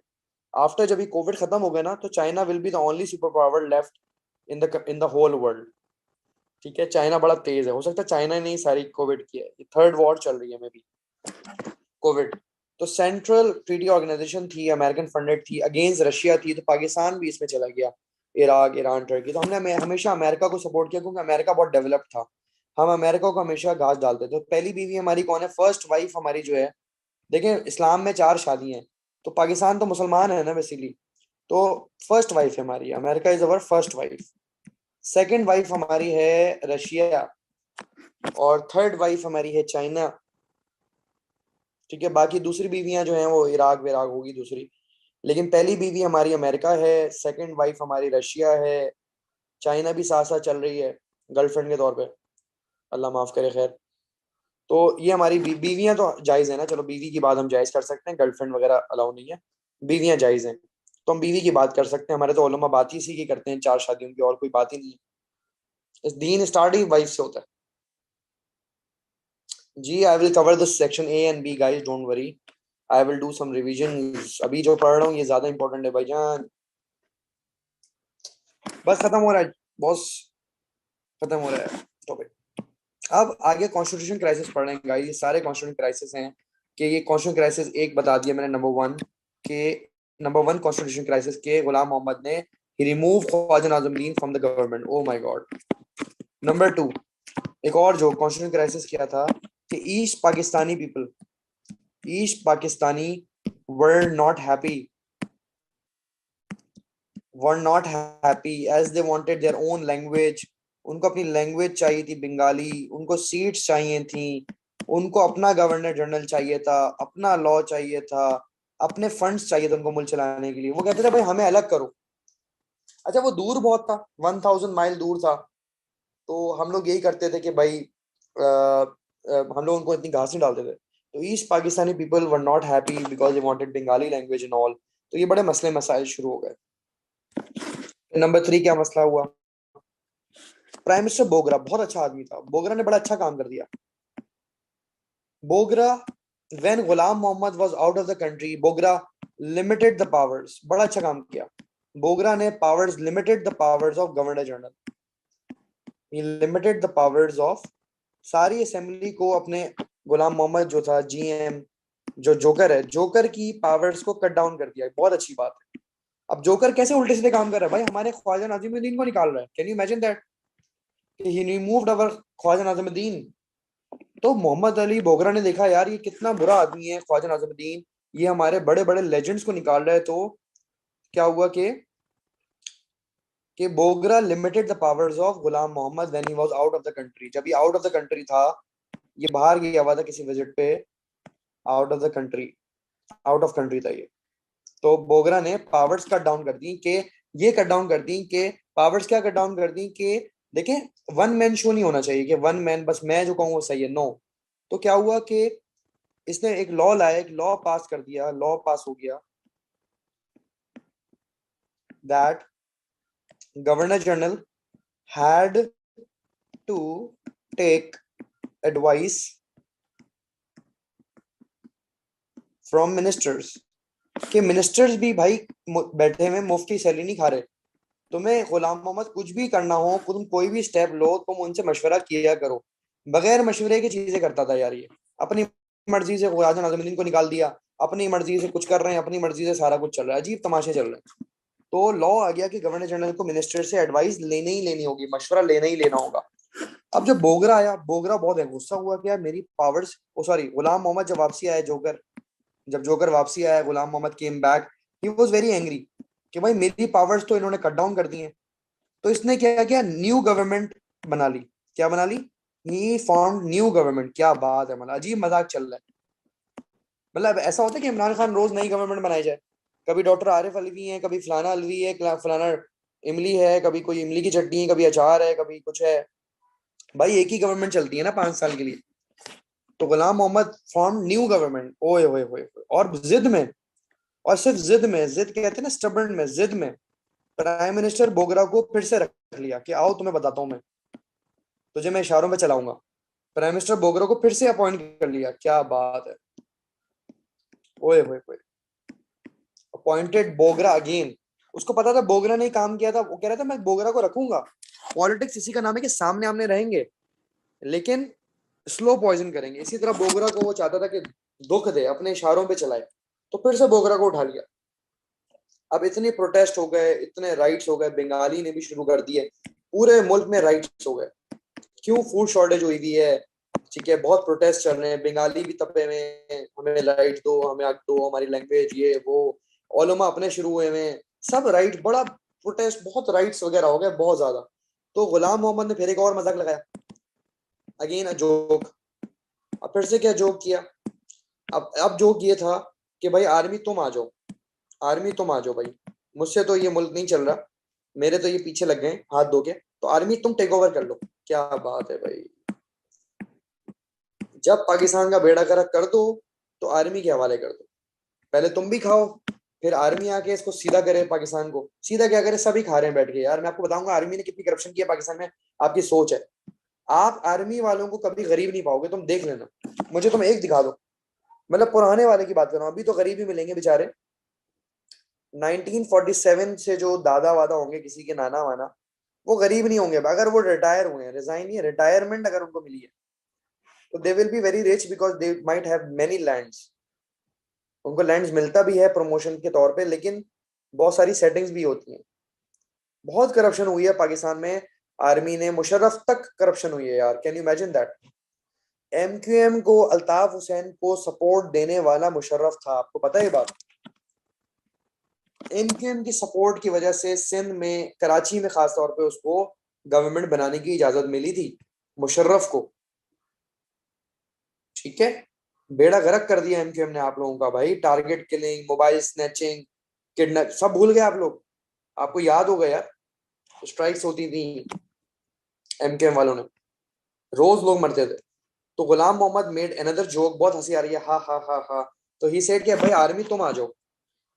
आफ्टर जब ये कोविड खत्म हो गया ना, तो China will be the only super power left in the whole world. ठीक है, चाइना बड़ा तेज है, हो सकता है चाइना ने ही सारी कोविड की है। थर्ड वॉर चल रही है मे बी कोविड। तो सेंट्रल ट्रीटी ऑर्गेनाइजेशन थी, अमेरिकन फंडेड थी, अगेंस्ट रशिया थी, तो पाकिस्तान भी इसमें चला गया, इराक, ईरान, टर्की। तो हमने हमेशा अमेरिका को सपोर्ट किया क्योंकि अमेरिका बहुत डेवलप्ड था। हम अमेरिका को हमेशा घास डालते थे। तो पहली बीवी हमारी कौन है? फर्स्ट वाइफ हमारी जो है, देखें इस्लाम में 4 शादियां हैं, तो पाकिस्तान तो मुसलमान है ना बेसिकली। तो फर्स्ट वाइफ है हमारी, America is our first wife. Second wife हमारी है रशिया, और थर्ड वाइफ हमारी है चाइना। ठीक है, बाकी दूसरी बीवियां जो हैं वो इराक विराक होगी दूसरी। लेकिन पहली बीवी हमारी अमेरिका है, सेकंड वाइफ हमारी रशिया है, चाइना भी साथ साथ चल रही है गर्लफ्रेंड के तौर पे, अल्लाह माफ करे खैर। तो ये हमारी बीवियां तो जायज है ना, चलो बीवी की बात हम जायज कर सकते हैं, गर्लफ्रेंड वगैरह अलाउ नहीं है, बीवियां जायज हैं। तो हम बीवी की बात कर सकते हैं, हमारे तो उलमा बात ही इसी की करते हैं, 4 शादियों की, और कोई बात ही नहीं है। इस दीन स्टार्ट ही वाइफ से होता है। जी, I will cover this section A and B guys, don't worry. I will do some revision. अभी जो पढ़ रहा हूँ ये ज्यादा इंपॉर्टेंट है भाईजान। बस खत्म हो रहा है बॉस, खत्म हो रहा है टॉपिक। अब आगे कॉन्स्टिट्यूशन क्राइसिस पढ़ रहे हैं गाइस, ये सारे कॉन्स्टिट्यूशन क्राइसिस हैं। कि ये कॉन्स्टिट्यूशन क्राइसिस एक बता दिया मैंने, नंबर 1 के, नंबर 1 कॉन्स्टिट्यूशन क्राइसिस के गुलाम मोहम्मद ने he remove Khwaja Nazimuddin from the government. Oh my God. Number 2, एक और जो कॉन्स्टिट्यूशन क्राइसिस किया था कि east Pakistani were not happy, were not happy as they wanted their own language. उनको अपनी लैंग्वेज चाहिए थी बंगाली, उनको सीट्स चाहिए थी, उनको अपना गवर्नर जनरल चाहिए था, अपना लॉ चाहिए था, अपने फंड्स चाहिए थे उनको मुल्क चलाने के लिए। वो कहते थे भाई हमें अलग करो। अच्छा, वो दूर बहुत था, 1000 माइल दूर था। तो हम लोग यही करते थे कि भाई हम लोग उनको इतनी घास नहीं डालते थे। तो east Pakistani people were not happy because they wanted Bengali language and all. तो ये बड़े मसले मसाइल शुरू हो गए। नंबर 3 क्या मसला हुआ? प्राइम मिनिस्टर बोगरा बहुत अच्छा आदमी था, बोगरा ने बड़ा अच्छा काम कर दिया। Bogra, when Ghulam Mohammad was out of the country, Bogra limited the powers, बड़ा अच्छा काम किया। बोगरा ने powers, limited the powers of governor general, he limited the powers of सारी असेंबली को, अपने गुलाम मोहम्मद जो था जीएम, जो जोकर है, जोकर की पावर्स को कट डाउन कर दिया। बहुत अच्छी बात है। अब जोकर कैसे उल्टे सीधे काम कर रहा है भाई? हमारे ख्वाजा नाजिमुद्दीन को निकाल रहा है। Can you imagine that? He removed our Khwaja Nazimuddin. तो मोहम्मद अली बोगरा ने देखा यार ये कितना बुरा आदमी है ख्वाजा नाजिमुद्दीन, ये हमारे बड़े बड़े लेजेंड्स को निकाल रहा है। तो क्या हुआ कि Bogra limited the powers of Ghulam Mohammad when he was out of the country. जब ये आउट ऑफ द कंट्री था, ये बाहर गया हुआ था किसी विजिट पे, out of the country, out of country था ये। तो बोगरा ने पावर्स कट डाउन कर दी, कि ये कट डाउन कर दी कि पावर्स क्या कट डाउन कर दी कि देखें, वन मैन शो नहीं होना चाहिए कि वन मैन बस मैं जो कहूँ वो सही है, नो। तो क्या हुआ कि इसने एक लॉ लाया, एक लॉ पास कर दिया, लॉ पास हो गया that governor general had to take advice from ministers, कि मिनिस्टर्स भी भाई बैठे हुए मुफ्त की सैलरी नहीं खा रहे। तुम्हें गुलाम मोहम्मद कुछ भी करना हो, तुम कोई भी स्टेप लो, तुम उनसे मशवरा किया करो। बगैर मशवरे की चीजें करता था यार ये। अपनी मर्जी से आजम अजमुद्दीन को निकाल दिया, अपनी मर्जी से कुछ कर रहे हैं, अपनी मर्जी से सारा कुछ चल रहा है, अजीब तमाशे चल रहे हैं। तो लॉ आ गया कि गवर्नर जनरल को मिनिस्टर से एडवाइस लेनी ही लेनी होगी, मशवरा लेना ही लेना होगा। अब जब बोगरा आया, बोगरा बहुत है गुस्सा हुआ कि यार मेरी powers, oh sorry, Ghulam Mohammad जब वापसी आया, जोकर जब जोकर वापसी आया, Ghulam Mohammad came back, he was very angry कि भाई मेरी पावर्स तो इन्होंने कट डाउन कर दी हैं। तो इसने क्या किया, न्यू गवर्नमेंट बना ली। क्या बना ली? ही फॉर्म न्यू गवर्नमेंट। क्या बात है, मतलब अजीब मजाक चल रहा है। मतलब ऐसा होता है कि इमरान खान रोज नई गवर्नमेंट बनाई जाए, कभी डॉक्टर आरिफ अलवी है, कभी फलाना अलवी है, फलाना इमली है, कभी कोई इमली की चटनी है, कभी अचार है, कभी कुछ है। भाई एक ही गवर्नमेंट चलती है ना 5 साल के लिए। तो गुलाम मोहम्मद फॉर्म न्यू गवर्नमेंट, ओए होए होए, और जिद में, और सिर्फ जिद में, जिद कहते हैं ना स्टबर्न में, जिद में प्राइम मिनिस्टर बोगरा को फिर से रख लिया कि आओ तुम्हें बताता हूं मैं, तुझे मैं इशारों में चलाऊंगा। प्राइम मिनिस्टर बोगरा को फिर से अपॉइंट कर लिया। क्या बात है, ओए होए होए, अपॉइंटेड बोगरा अगेन। उसको पता था बोगरा ने काम किया था, वो कह रहा था मैं बोगरा को रखूंगा। पॉलिटिक्स इसी का नाम है कि सामने आमने रहेंगे लेकिन स्लो पॉइजन करेंगे। इसी तरह बोगरा को वो चाहता था कि दुख दे, अपने इशारों पे चलाए। तो फिर से बोगरा को उठा लिया। अब इतने प्रोटेस्ट हो गए, इतने राइट्स हो गए, बंगाली ने भी शुरू कर दिए, पूरे मुल्क में राइट्स हो गए। क्यों? फूड शॉर्टेज हुई हुई है, ठीक है, बहुत प्रोटेस्ट चल रहे हैं, बंगाली भी तपे हुए हैं, हमें राइट दो, हमें हक दो, हमारी लैंग्वेज ये वो। ओलमा अपने शुरू हुए हैं, सब राइट, बड़ा प्रोटेस्ट, बहुत राइट्स वगैरह हो गए, बहुत ज्यादा। तो गुलाम मोहम्मद ने फिर एक और मजाक लगाया, अगेन जोक। अब फिर से क्या जोक किया? अब जोक ये था कि भाई आर्मी तुम आ जाओ, आर्मी तुम आ जाओ भाई, मुझसे तो ये मुल्क नहीं चल रहा, मेरे तो ये पीछे लग गए हाथ धो के, तो आर्मी तुम टेक ओवर कर लो। क्या बात है भाई, जब पाकिस्तान का बेड़ा गर्क कर दो तो आर्मी के हवाले कर दो। पहले तुम भी खाओ, फिर आर्मी आके इसको सीधा करे, पाकिस्तान को सीधा क्या करे, सभी खा रहे हैं बैठ के। यार मैं आपको बताऊंगा आर्मी ने कितनी करप्शन की है पाकिस्तान में, आपकी सोच है। आप आर्मी वालों को कभी गरीब नहीं पाओगे, तुम देख लेना। मुझे तुम एक दिखा दो, मतलब पुराने वाले की बात कर रहा हूँ, अभी तो गरीब ही मिलेंगे बेचारे। 1947 से जो दादा वादा होंगे, किसी के नाना वाना, वो गरीब नहीं होंगे अगर वो रिटायर हुए हैं, रिजाइन नहीं, रिटायरमेंट अगर उनको मिली है तो they will be very rich because they might have many lands. उनको लैंड्स मिलता भी है प्रमोशन के तौर पे, लेकिन बहुत सारी सेटिंग्स भी होती हैं। बहुत करप्शन हुई है पाकिस्तान में, आर्मी ने, मुशर्रफ तक करप्शन हुई है यार, can you imagine that. MQM को, अल्ताफ हुसैन को सपोर्ट देने वाला मुशर्रफ था, आपको पता है ये बात? एमक्यूएम की सपोर्ट की वजह से सिंध में, कराची में खास तौर पे उसको गवर्नमेंट बनाने की इजाजत मिली थी, मुशर्रफ को। ठीक है, बेड़ा गर्क कर दिया एमक्यूएम ने आप लोगों का भाई। Target killing, mobile snatching, kidnap, सब भूल गए आप लोग। आपको याद होगा यार, स्ट्राइक्स होती थी एमक्यूएम वालों ने, रोज लोग मरते थे। तो गुलाम मोहम्मद मेड अनदर जोक, बहुत हंसी आ रही है, हा हा हा हा। तो ही सेड कि भाई आर्मी तुम आ जाओ।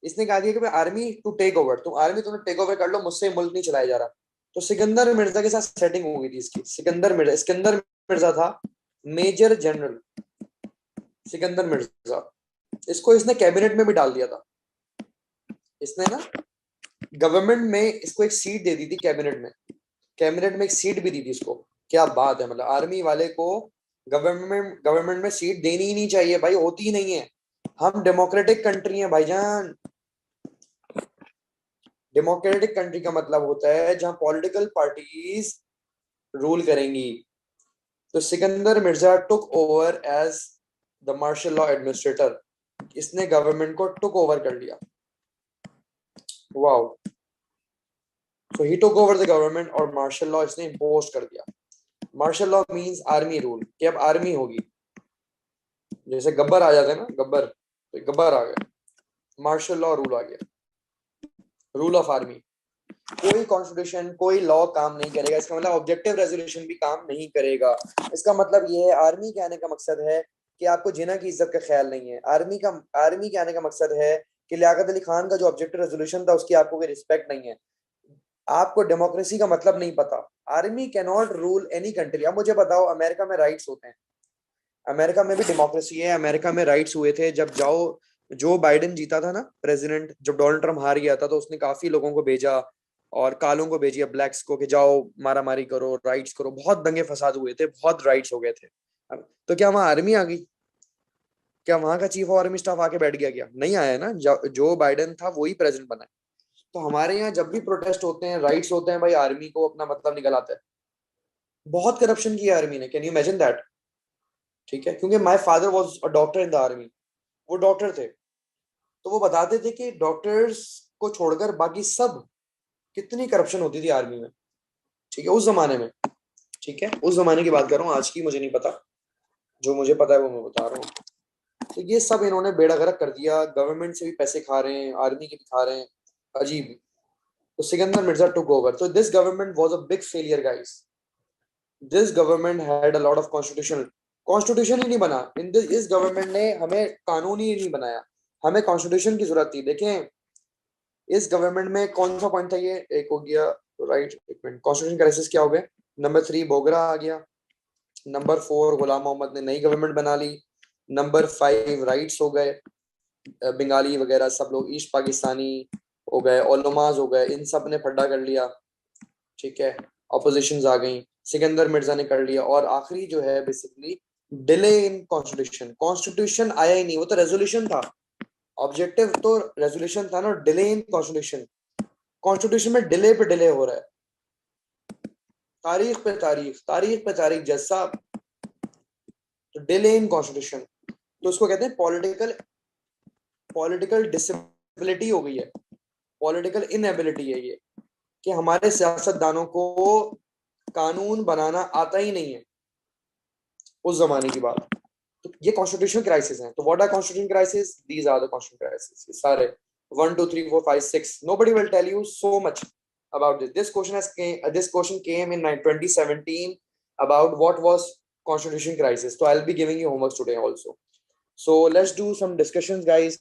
इसने कहा कि भाई आर्मी टू टेक ओवर, तुम आर्मी तुमने टेक ओवर कर लो, मुझसे मुल्क नहीं चलाया जा रहा। तो सिकंदर मिर्जा के साथ सेटिंग हो गई थी इसकी। सिकंदर मिर्जा था मेजर जनरल, सिकंदर मिर्जा। इसको इसने कैबिनेट में भी डाल दिया था। इसने ना गवर्नमेंट में इसको एक सीट दे दी थी, कैबिनेट में, कैबिनेट में एक सीट भी दी थी इसको। क्या बात है, मतलब आर्मी वाले को गवर्नमेंट में सीट देनी ही नहीं चाहिए भाई, होती ही नहीं है। हम डेमोक्रेटिक कंट्री है भाईजान। डेमोक्रेटिक कंट्री का मतलब होता है जहां पॉलिटिकल पार्टीज रूल करेंगी। तो Sikandar Mirza took over as the martial law administrator. इसने गवर्नमेंट को टुक ओवर कर लिया। Wow. So he took over the government और मार्शल लॉ इसने इम्पोज कर दिया। Martial law means army rule, कि अब आर्मी होगी। जैसे गब्बर आ जाते हैं ना, गब्बर, तो गब्बर आ गया, मार्शल लॉ रूल आ गया, रूल ऑफ आर्मी। कोई कॉन्स्टिट्यूशन, कोई लॉ काम नहीं करेगा। इसका मतलब ऑब्जेक्टिव रेजोल्यूशन भी काम नहीं करेगा। इसका मतलब ये है, आर्मी के आने का मकसद है कि आपको जिना की इज्जत का ख्याल नहीं है। आर्मी के आने का मकसद है कि लियाकत अली खान का जो ऑब्जेक्टिव रेजोल्यूशन था उसकी आपको कोई रिस्पेक्ट नहीं है। आपको डेमोक्रेसी का मतलब नहीं पता। Army can not rule any country. अब मुझे बताओ, अमेरिका में राइट्स होते हैं, अमेरिका में भी डेमोक्रेसी है, अमेरिका में राइट्स हुए थे। जब जो बाइडेन जीता था ना प्रेसिडेंट, जब डोनाल्ड ट्रम्प हार गया था, तो उसने काफी लोगों को भेजा और कालों को भेजिए, ब्लैक्स को, कि जाओ मारा मारी करो, राइट्स करो। बहुत दंगे फसाद हुए थे, बहुत राइट्स हो गए थे। तो क्या वहां आर्मी आ गई? क्या वहां का चीफ ऑफ आर्मी स्टाफ आके बैठ गया? क्या नहीं आया ना, जो बाइडेन था वही प्रेसिडेंट बना है। तो हमारे यहाँ जब भी प्रोटेस्ट होते हैं, राइट्स होते हैं, भाई आर्मी को अपना मतलब निकल आता है। बहुत करप्शन किया आर्मी ने, कैन यू इमेजिन दैट? ठीक है, क्योंकि my father was a doctor in the army, वो डॉक्टर थे। तो वो बताते थे कि डॉक्टर्स को छोड़कर बाकी सब, कितनी करप्शन होती थी आर्मी में। ठीक है, उस जमाने में। ठीक है, उस जमाने की बात कर रहा हूँ, आज की मुझे नहीं पता। जो मुझे पता है वो मैं बता रहा हूँ। तो ये सब इन्होंने बेड़ा गर्क कर दिया, गवर्नमेंट से भी पैसे खा रहे हैं, आर्मी के भी खा रहे हैं। अजीब। तो सिकंदर मिर्जा टुक ओवर, तो this government was a big failure guys. This government had a lot of constitution, constitution ही नहीं बना। इस गवर्नमेंट ने हमें कानून ही नहीं बनाया, हमें कॉन्स्टिट्यूशन की जरूरत थी। देखें, इस गवर्नमेंट में कौन सा पॉइंट था, ये एक हो गया, राइट, एक मिनट, कॉन्स्टिट्यूशन क्राइसिस क्या हो गया? नंबर 3 बोगरा आ गया। नंबर 4 गुलाम मोहम्मद ने नई गवर्नमेंट बना ली। नंबर 5 राइट्स हो गए, बंगाली वगैरह सब लोग, ईस्ट पाकिस्तानी हो गए, ओलमाज हो गए, इन सब ने फड्डा कर लिया। ठीक है, ऑपोजिशन आ गई, सिकंदर मिर्जा ने कर लिया। और आखिरी जो है basically delay in constitution, constitution आया ही नहीं, वो तो रेजोल्यूशन था। ऑब्जेक्टिव तो रेजोल्यूशन था ना, डिले इन कॉन्स्टिट्यूशन। कॉन्स्टिट्यूशन में डिले पे डिले हो रहा है, तारीख पे तारीख, तारीख पे तारीख जैसा। तो डिले इन कॉन्स्टिट्यूशन, तो उसको कहते हैं पॉलिटिकल, पॉलिटिकल डिसेबिलिटी हो गई है, पॉलिटिकल इनएबिलिटी है ये, कि हमारे सियासतदानों को कानून बनाना आता ही नहीं है, उस जमाने की बात। तो ये कॉन्स्टिट्यूशन क्राइसिस है। तो what are constitution crisis? These are the constitution crisis, ये सारे 1 2 3 4 5 6, nobody will tell you so much about this question came in 2017 about what was constitution crisis. So I'll be giving you homework today also. So let's do some discussions guys.